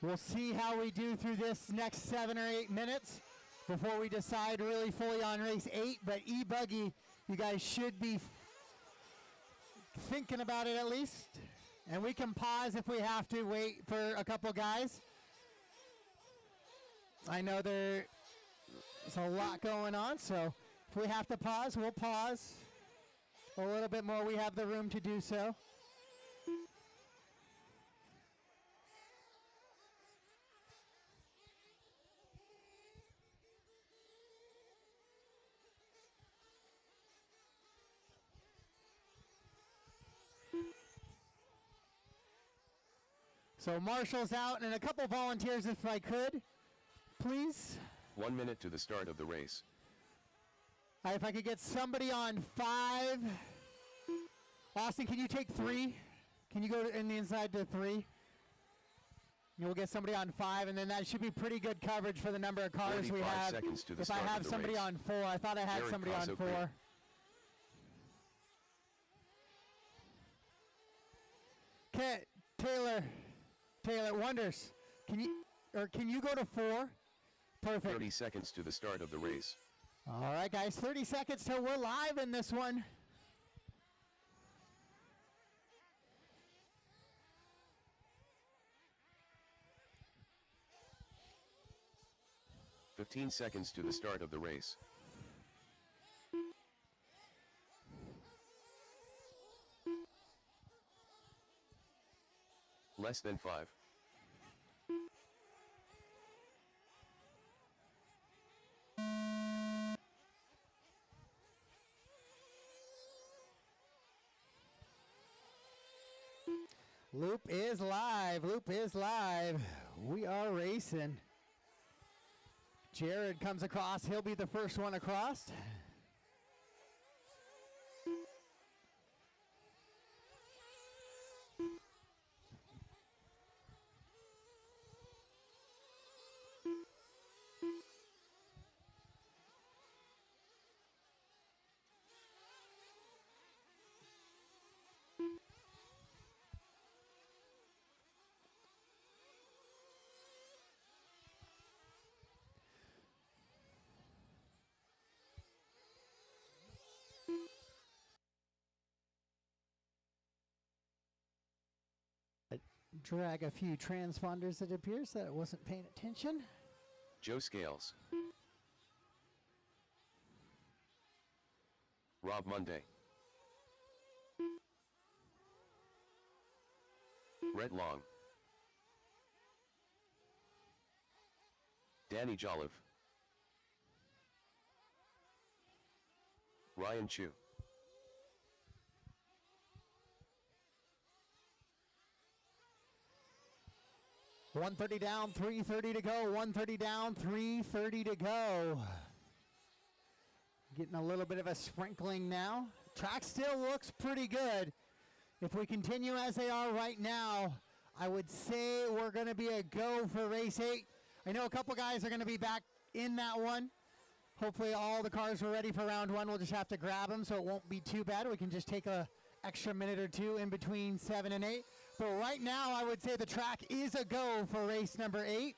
We'll see how we do through this next 7 or 8 minutes before we decide really fully on race 8. But E-Buggy, you guys should be thinking about it at least. And we can pause if we have to wait for a couple guys. I know there's a lot going on, so if we have to pause, we'll pause a little bit more. We have the room to do so. So marshals out and a couple volunteers if I could, please. 1 minute to the start of the race. If I could get somebody on 5. Austin, can you take 3? Can you go in the inside to 3? And we'll get somebody on 5, and then that should be pretty good coverage for the number of cars we have. Seconds to the if I start have of the somebody race. on 4, I thought I had somebody on 4. Okay, Taylor Wonders, can you go to 4? Perfect. 30 seconds to the start of the race. All right, guys, 30 seconds till we're live in this one. 15 seconds to the start of the race. Less than 5. Loop is live. Loop is live. We are racing. Jared comes across. He'll be the first one across. Drag a few transponders, it appears that it wasn't paying attention. Joe Scales. Rob Monday. Rhett Long. Danny Jolliffe. Ryan Chu. .130 down, 3:30 to go. 1:30 down, 3:30 to go. Getting a little bit of a sprinkling now. Track still looks pretty good. If we continue as they are right now, I would say we're going to be a go for race 8. I know a couple guys are going to be back in that one. Hopefully all the cars are ready for round 1. We'll just have to grab them so it won't be too bad. We can just take a extra minute or two in between 7 and 8. But right now, I would say the track is a go for race number 8.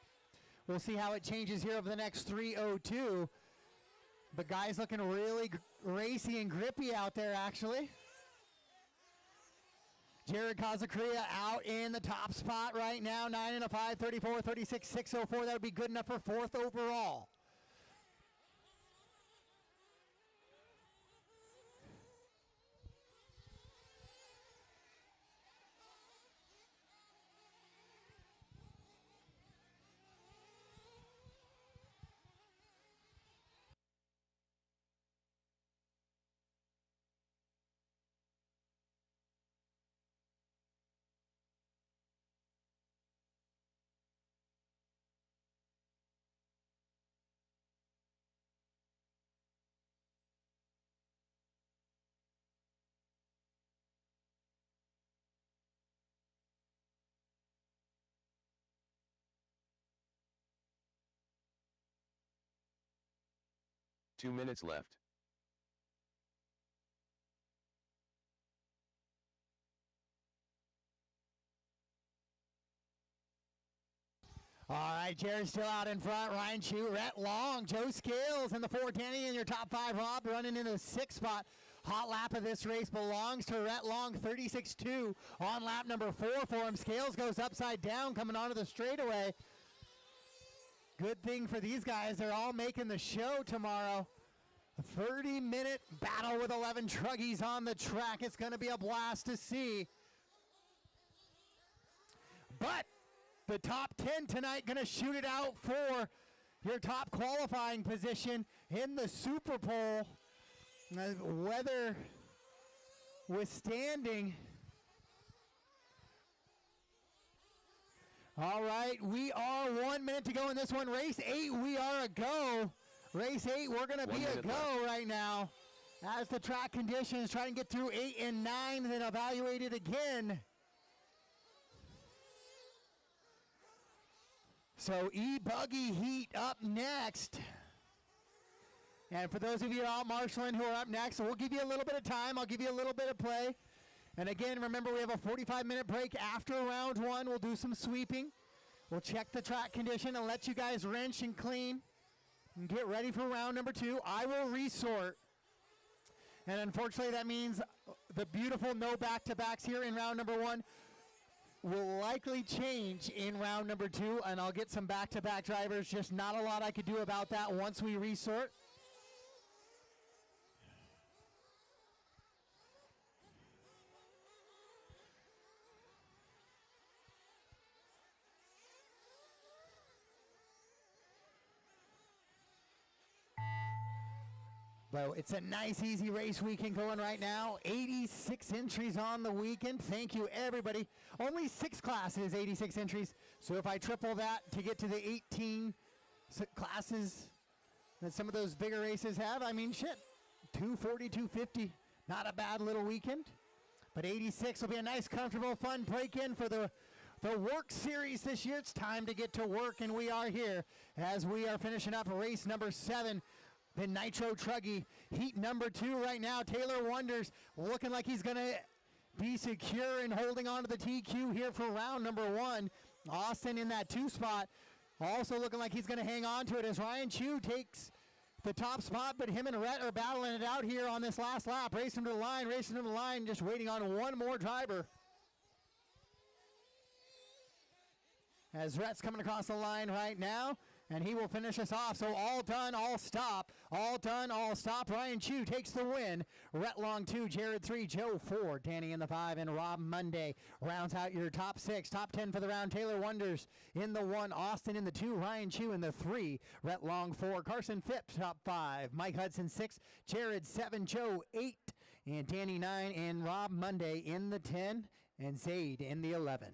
We'll see how it changes here over the next 3:02. The guys looking really racy and grippy out there, actually. Jared Kazakuria out in the top spot right now. 9 and a 5, 34, 36, 604. That would be good enough for 4th overall. Two minutes left. All right, Jared's still out in front. Ryan Chu, Rhett Long, Joe Scales in the 410 in your top 5. Rob running in the 6th spot. Hot lap of this race belongs to Rhett Long, 36.2 on lap number 4 for him. Scales goes upside down coming onto the straightaway. Good thing for these guys, they're all making the show tomorrow. A 30-minute battle with 11 truggies on the track. It's going to be a blast to see. But the top 10 tonight going to shoot it out for your top qualifying position in the Super Bowl. Weather withstanding. All right, we are 1 minute to go in this one. Race 8, we are a go. Race 8, we're going to be a go right now. As the track conditions, try and get through 8 and 9, and then evaluate it again. So E-Buggy Heat up next. And for those of you out marshaling who are up next, we'll give you a little bit of time. I'll give you a little bit of play. And again, remember we have a 45-minute break after round 1. We'll do some sweeping. We'll check the track condition and let you guys wrench and clean and get ready for round number 2. I will resort. And unfortunately, that means the beautiful no back-to-backs here in round number 1. will likely change in round number 2, and I'll get some back-to-back drivers. Just not a lot I could do about that once we resort. But it's a nice, easy race weekend going right now. 86 entries on the weekend. Thank you, everybody. Only 6 classes, 86 entries. So if I triple that to get to the 18 classes that some of those bigger races have, I mean, shit, 240, 250. Not a bad little weekend. But 86 will be a nice, comfortable, fun break-in for the WERC series this year. It's time to get to work, and we are here as we are finishing up race number 7. The Nitro Truggy, heat number 2 right now. Taylor Wonders looking like he's going to be secure and holding on to the TQ here for round number 1. Austin in that 2 spot, also looking like he's going to hang on to it as Ryan Chu takes the top spot, but him and Rhett are battling it out here on this last lap. Racing to the line, just waiting on one more driver. As Rhett's coming across the line right now, and he will finish us off. So all done, all stop. All done, all stop. Ryan Chu takes the win. Rhett Long 2, Jared 3, Joe 4, Danny in the 5, and Rob Monday rounds out your top 6. Top 10 for the round. Taylor Wonders in the 1, Austin in the 2, Ryan Chu in the 3, Rhett Long 4, Carson Phipps top 5, Mike Hudson 6, Jared 7, Joe 8, and Danny 9, and Rob Monday in the 10, and Zaid in the 11.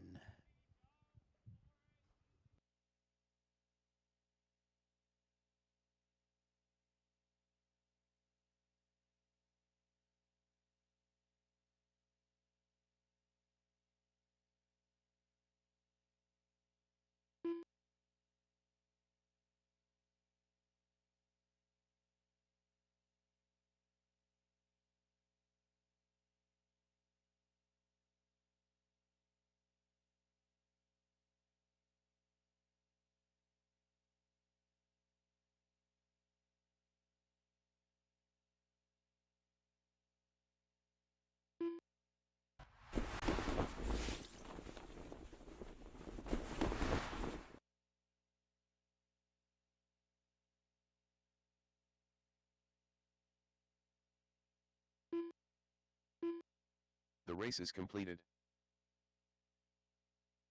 The race is completed.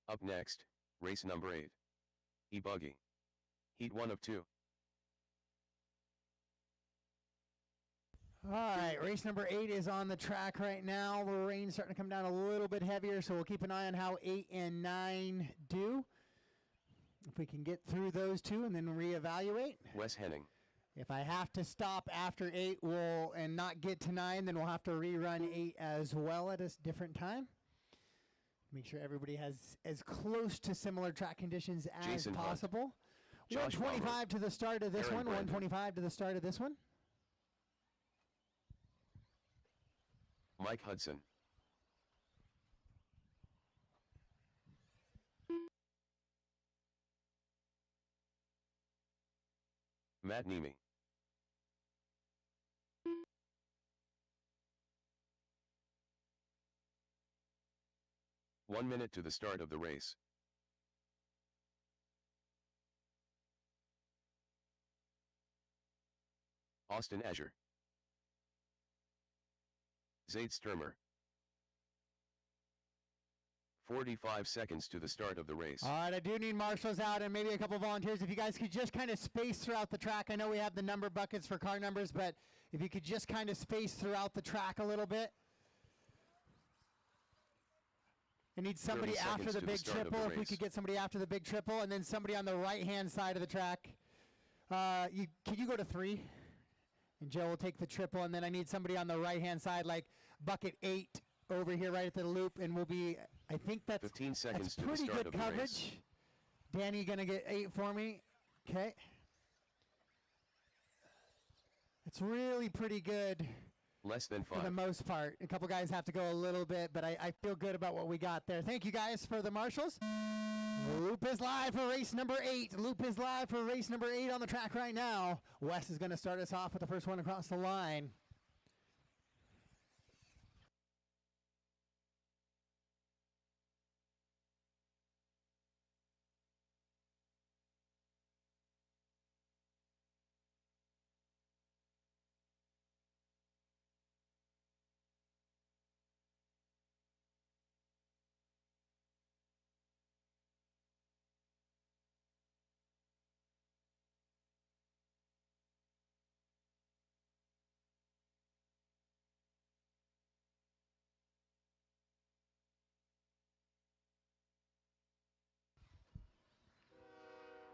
Up next, race number 8. E-Buggy. Heat 1 of 2. All right, race number 8 is on the track right now. The rain's starting to come down a little bit heavier, so we'll keep an eye on how 8 and 9 do. If we can get through those 2 and then reevaluate. Wes Henning. If I have to stop after 8 and not get to 9, then we'll have to rerun 8 as well at a different time. Make sure everybody has as close to similar track conditions as Jason possible. Hunt. 125 to the start of this Aaron one. Brandon. 125 to the start of this one. Mike Hudson. Matt Niemi. One minute to the start of the race. Austin Azure. Zaid Sturmer. 45 seconds to the start of the race. All right, I do need marshals out and maybe a couple volunteers. If you guys could just kind of space throughout the track. I know we have the number buckets for car numbers, but if you could just kind of space throughout the track a little bit. I need somebody after the big triple. If we could get somebody after the big triple, and then somebody on the right-hand side of the track. Can you go to 3? And Joe will take the triple, and then I need somebody on the right-hand side, like bucket 8 over here right at the loop, and we'll be, I think that's 15 seconds that's pretty good coverage. Danny gonna get 8 for me. Okay. It's really pretty good. Less than 5. For the most part. A couple guys have to go a little bit, but I feel good about what we got there. Thank you guys for the marshals. Loop is live for race number 8. Loop is live for race number 8 on the track right now. Wes is going to start us off with the first one across the line.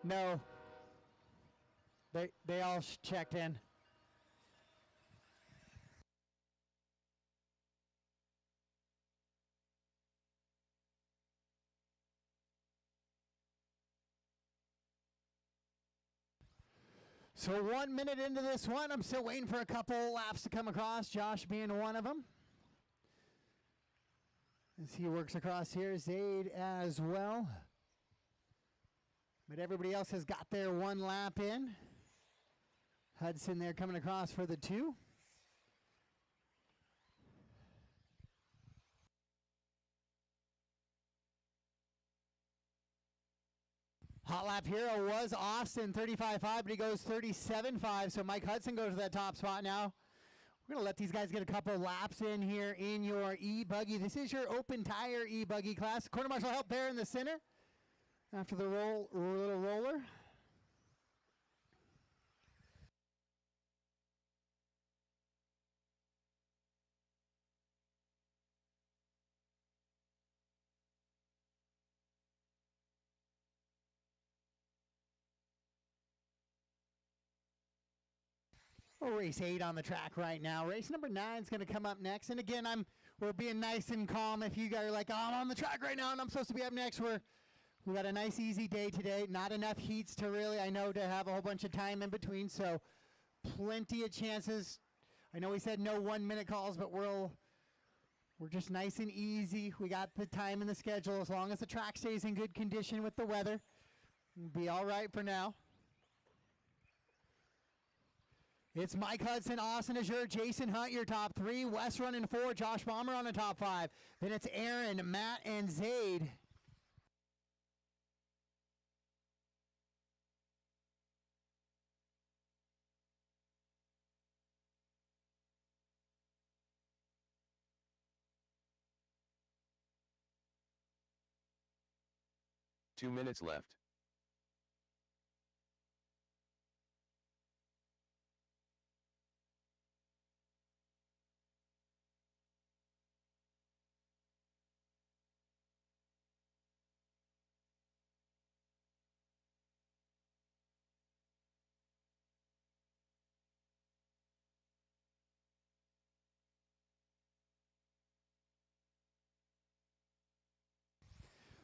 No. They all checked in. So 1 minute into this one, I'm still waiting for a couple laps to come across, Josh being one of them. As he works across here, Zaid as well. But everybody else has got their one lap in. Hudson there coming across for the 2. Hot lap hero was Austin, 35.5, but he goes 37.5, so Mike Hudson goes to that top spot now. We're going to let these guys get a couple laps in here in your E-Buggy. This is your open tire E-Buggy class. Quarter marshal help there in the center after the little roller. Well, race 8 on the track right now. Race number 9 is going to come up next. And again, we're being nice and calm. If you guys are like, oh, I'm on the track right now and I'm supposed to be up next, we got a nice easy day today. Not enough heats to really, I know, to have a whole bunch of time in between. So plenty of chances. I know we said no 1 minute calls, but we're just nice and easy. We got the time in the schedule. As long as the track stays in good condition with the weather, we'll be all right for now. It's Mike Hudson, Austin Azure, Jason Hunt, your top 3. Wes running 4, Josh Bomber on the top 5. Then it's Aaron, Matt, and Zaid. Two minutes left.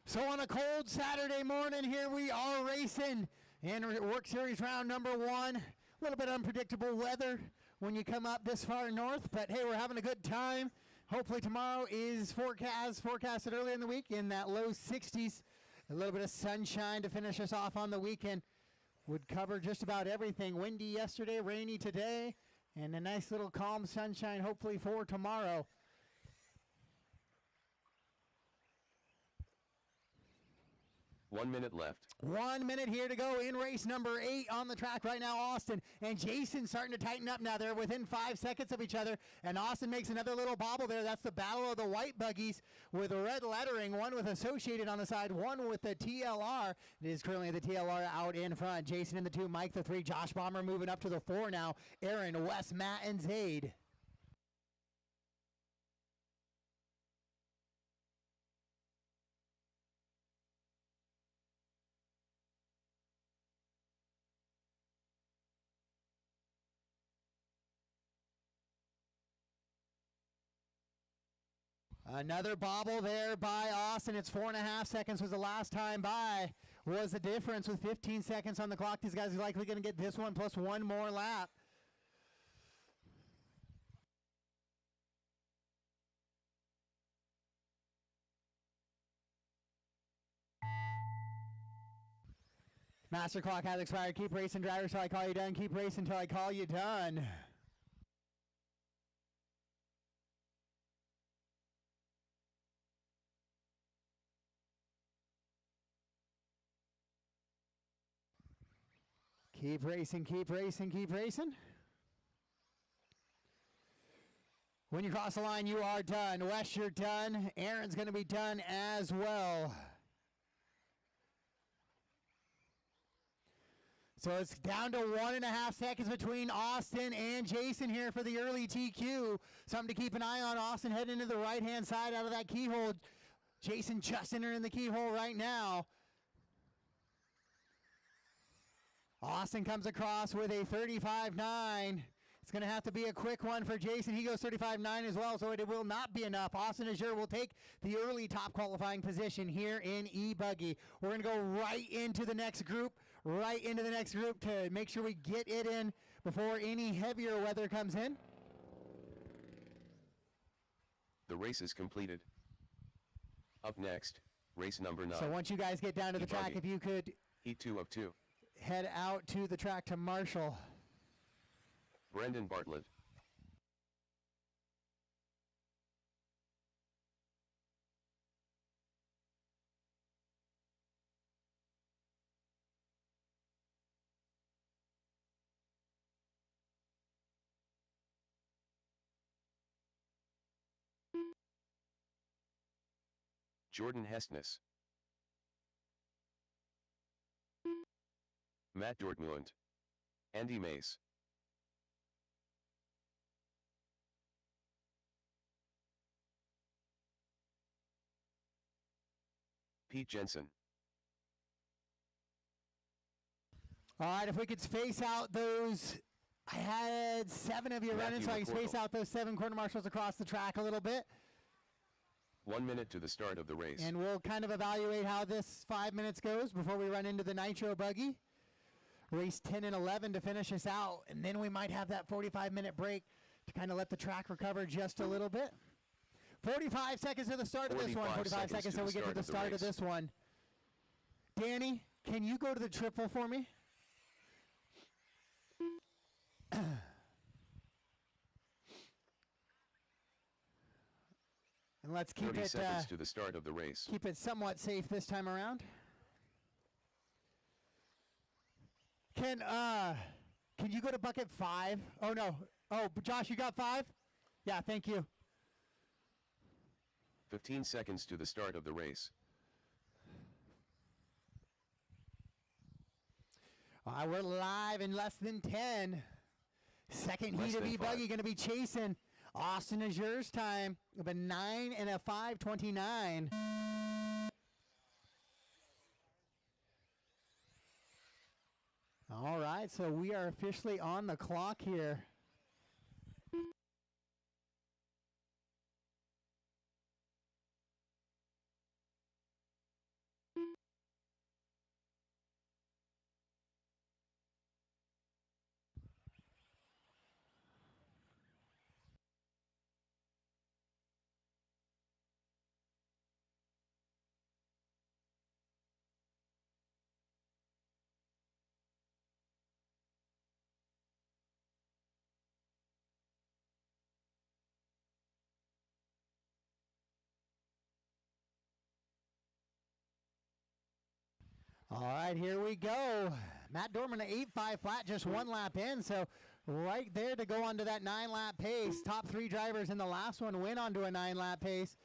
So on a cold Saturday morning, here we are racing in WERC Series round number 1. A little bit unpredictable weather when you come up this far north, but hey, we're having a good time. Hopefully tomorrow is forecasted earlier in the week in that low 60s. A little bit of sunshine to finish us off on the weekend. Would cover just about everything. Windy yesterday, rainy today, and a nice little calm sunshine hopefully for tomorrow. 1 minute left. 1 minute here to go in race number 8 on the track right now. Austin and Jason starting to tighten up now. They're within 5 seconds of each other, and Austin makes another little bobble there. That's the battle of the white buggies with red lettering, one with Associated on the side, one with the TLR. It is currently the TLR out in front. Jason in the 2, Mike the 3, Josh Bomber moving up to the 4 now. Aaron, Wes, Matt, and Zaid. Another bobble there by Austin. It's 4.5 seconds was the last time by. Was the difference with 15 seconds on the clock. These guys are likely going to get this one plus one more lap. Master clock has expired. Keep racing, drivers, till I call you done. Keep racing till I call you done. Keep racing, keep racing, keep racing. When you cross the line, you are done. Wes, you're done. Aaron's going to be done as well. So it's down to 1.5 seconds between Austin and Jason here for the early TQ. Something to keep an eye on. Austin heading to the right-hand side out of that keyhole. Jason just entering the keyhole right now. Austin comes across with a 35.9. It's going to have to be a quick one for Jason. He goes 35.9 as well, so it will not be enough. Austin Azure will take the early top qualifying position here in E-Buggy. We're going to go right into the next group to make sure we get it in before any heavier weather comes in. The race is completed. Up next, race number 9. So once you guys get down to the track, if you could Heat 2 of 2. head out to the track to Marshall. Brendan Bartlett. Jordan Hestness. Matt Dortmund. Andy Mace. Pete Jensen. All right, if we could space out those, I had 7 of you running, so I can space out those 7 quarter marshals across the track a little bit. 1 minute to the start of the race. And we'll kind of evaluate how this 5 minutes goes before we run into the Nitro Buggy. Race 10 and 11 to finish us out, and then we might have that 45-minute break to kind of let the track recover just a little bit. 45 seconds to the start of this one. 45 seconds till we get to the start of this one. Danny, can you go to the triple for me? And let's keep 30 it seconds to the start of the race. Keep it somewhat safe this time around. Can you go to bucket 5? Oh no. Oh, Josh, you got 5? Yeah, thank you. 15 seconds to the start of the race. We're live in less than 10. Second heat of E-Buggy going to be chasing Austin Azure's time of a 9 and a 5:29. All right, so we are officially on the clock here. All right, here we go. Matt Dorman, an 8.5 flat, just 1 lap in, so right there to go onto that 9-lap pace. Top 3 drivers in the last one went onto a 9-lap pace.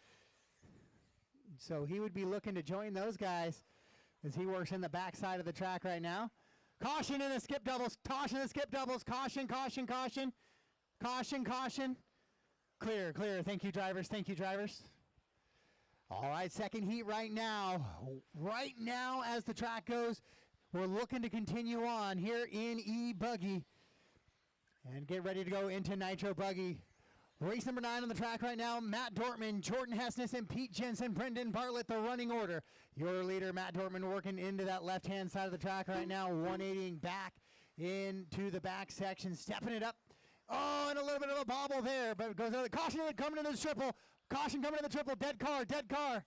So he would be looking to join those guys as he works in the backside of the track right now. Caution in the skip doubles, caution in the skip doubles, caution, caution, caution, caution, caution. Clear, clear. Thank you, drivers. Thank you, drivers. All right, second heat right now. Right now as the track goes, we're looking to continue on here in E-Buggy. And get ready to go into Nitro Buggy. Race number 9 on the track right now. Matt Dortman, Jordan Hessness, and Pete Jensen, Brendan Bartlett, the running order. Your leader, Matt Dortman, working into that left-hand side of the track right now, 180ing back into the back section, stepping it up. Oh, and a little bit of a bobble there, but it goes out. Caution coming into the triple. Caution coming to the triple. Dead car, dead car.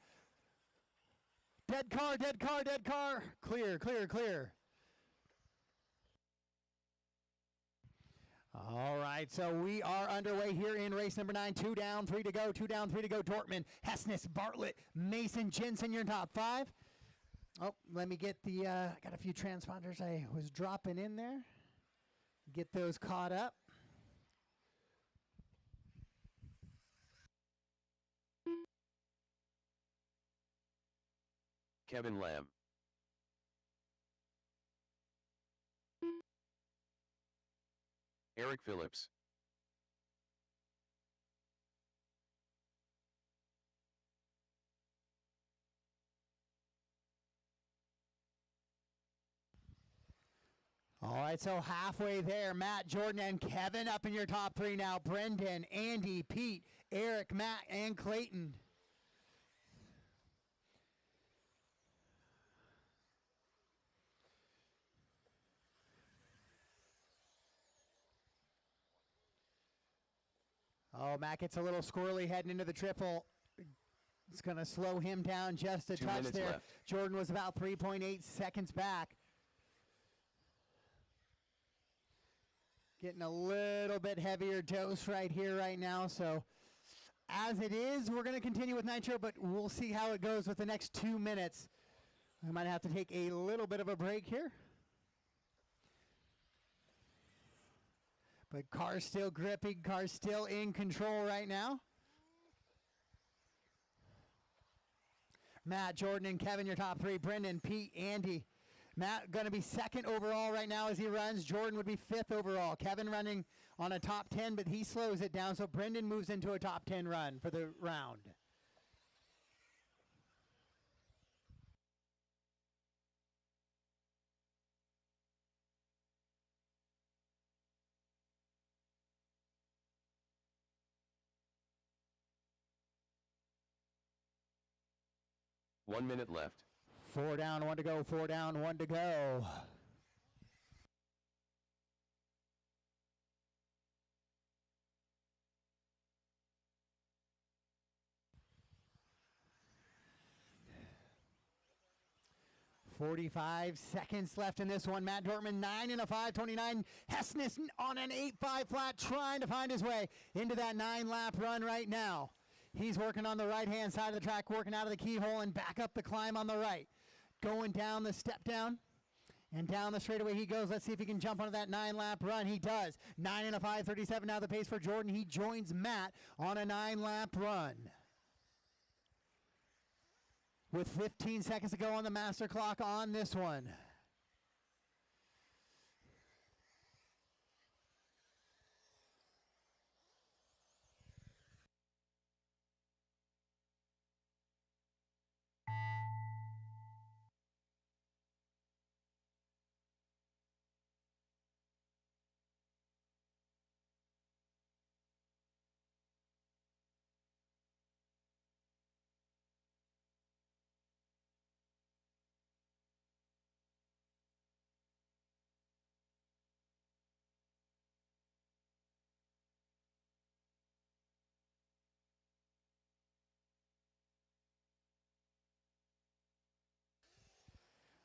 Dead car, dead car, dead car. Clear, clear, clear. All right, so we are underway here in race number 9. 2 down, 3 to go. 2 down, 3 to go. Dortman, Hessness, Bartlett, Mason, Jensen, your top 5. Oh, let me get the, got a few transponders I was dropping in there. Get those caught up. Kevin Lamb. Eric Phillips. All right, so halfway there, Matt, Jordan, and Kevin up in your top three now. Brendan, Andy, Pete, Eric, Matt, and Clayton. Oh, Matt gets a little squirrely heading into the triple. It's going to slow him down just a touch there. Left. Jordan was about 3.8 seconds back. Getting a little bit heavier dose right here, right now. So as it is, we're going to continue with Nitro, but we'll see how it goes with the next 2 minutes. We might have to take a little bit of a break here. But car's still gripping, car's still in control right now. Matt, Jordan, and Kevin, your top three. Brendan, Pete, Andy. Matt going to be second overall right now as he runs. Jordan would be fifth overall. Kevin running on a top 10, but he slows it down, so Brendan moves into a top 10 run for the round. One minute left. 4 down, 1 to go, 4 down, 1 to go. .45 seconds left in this one. Matt Dortman, 9 and a 5:29. Hessness on an 8.5 flat, trying to find his way into that 9-lap run right now. He's working on the right-hand side of the track, working out of the keyhole and back up the climb on the right. Going down the step down and down the straightaway he goes. Let's see if he can jump onto that 9-lap run. He does. 9 and a 5:37 now the pace for Jordan. He joins Matt on a 9-lap run. With 15 seconds to go on the master clock on this one.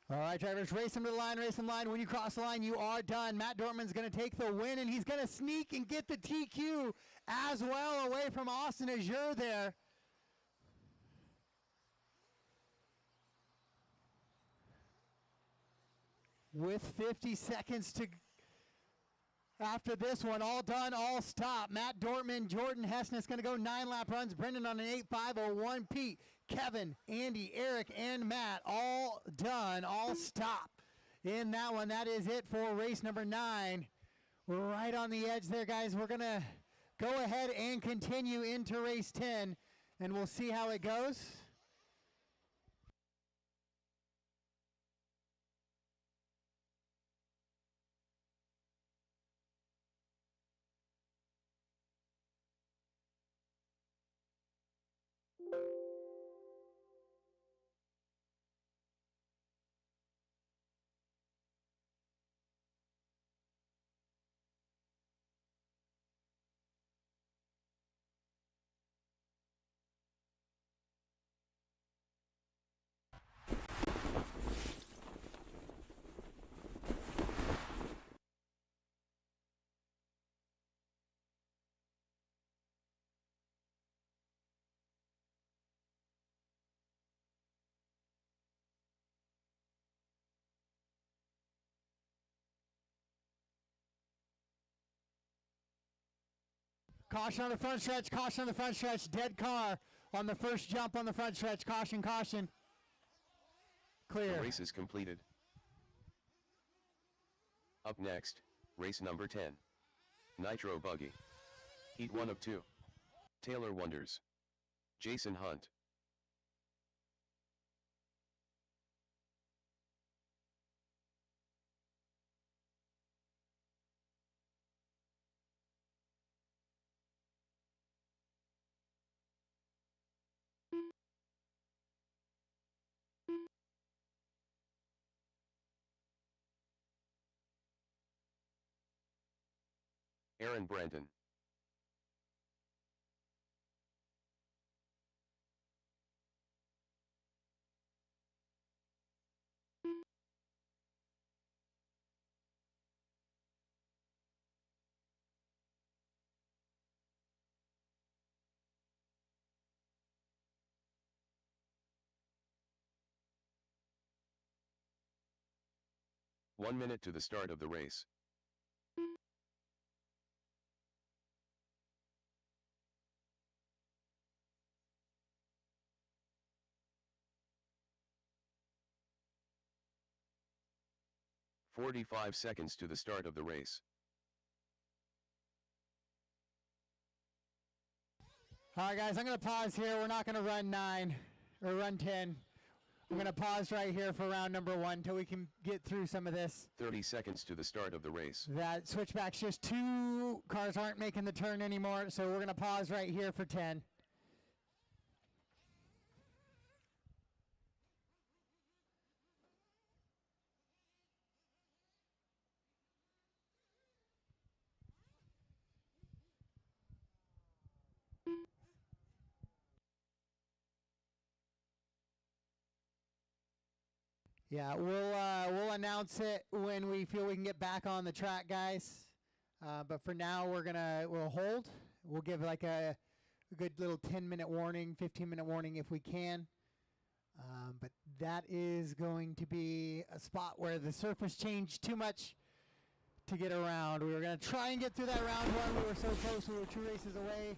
All right, drivers, race them to the line, race them line. When you cross the line, you are done. Matt Dortman's going to take the win, and he's going to sneak and get the TQ as well away from Austin Azure there. With 50 seconds to after this one, all done, all stopped. Matt Dortman, Jordan Hessness going to go 9-lap runs. Brendan on an 8.501. Pete, Kevin, Andy, Eric, and Matt all done, all stop in that one. That is it for race number 9. We're right on the edge there, guys. We're going to go ahead and continue into race 10, and we'll see how it goes. Caution on the front stretch, caution on the front stretch. Dead car on the first jump on the front stretch. Caution, caution. Clear. The race is completed. Up next, race number 10. Nitro Buggy. Heat 1 of 2. Taylor Wonders. Jason Hunt. Aaron Branton. One minute to the start of the race. "45 seconds to the start of the race. All right, guys, I'm going to pause here. We're not going to run 9 or run 10. I'm going to pause right here for round number 1 until we can get through some of this. 30 seconds to the start of the race. That switchback's just 2 cars aren't making the turn anymore, so we're going to pause right here for 10. Yeah, we'll announce it when we feel we can get back on the track, guys. But for now, we'll hold. We'll give like a good little 10-minute warning, 15-minute warning if we can. But that is going to be a spot where the surface changed too much to get around. We were going to try and get through that round 1. We were so close. We were 2 races away.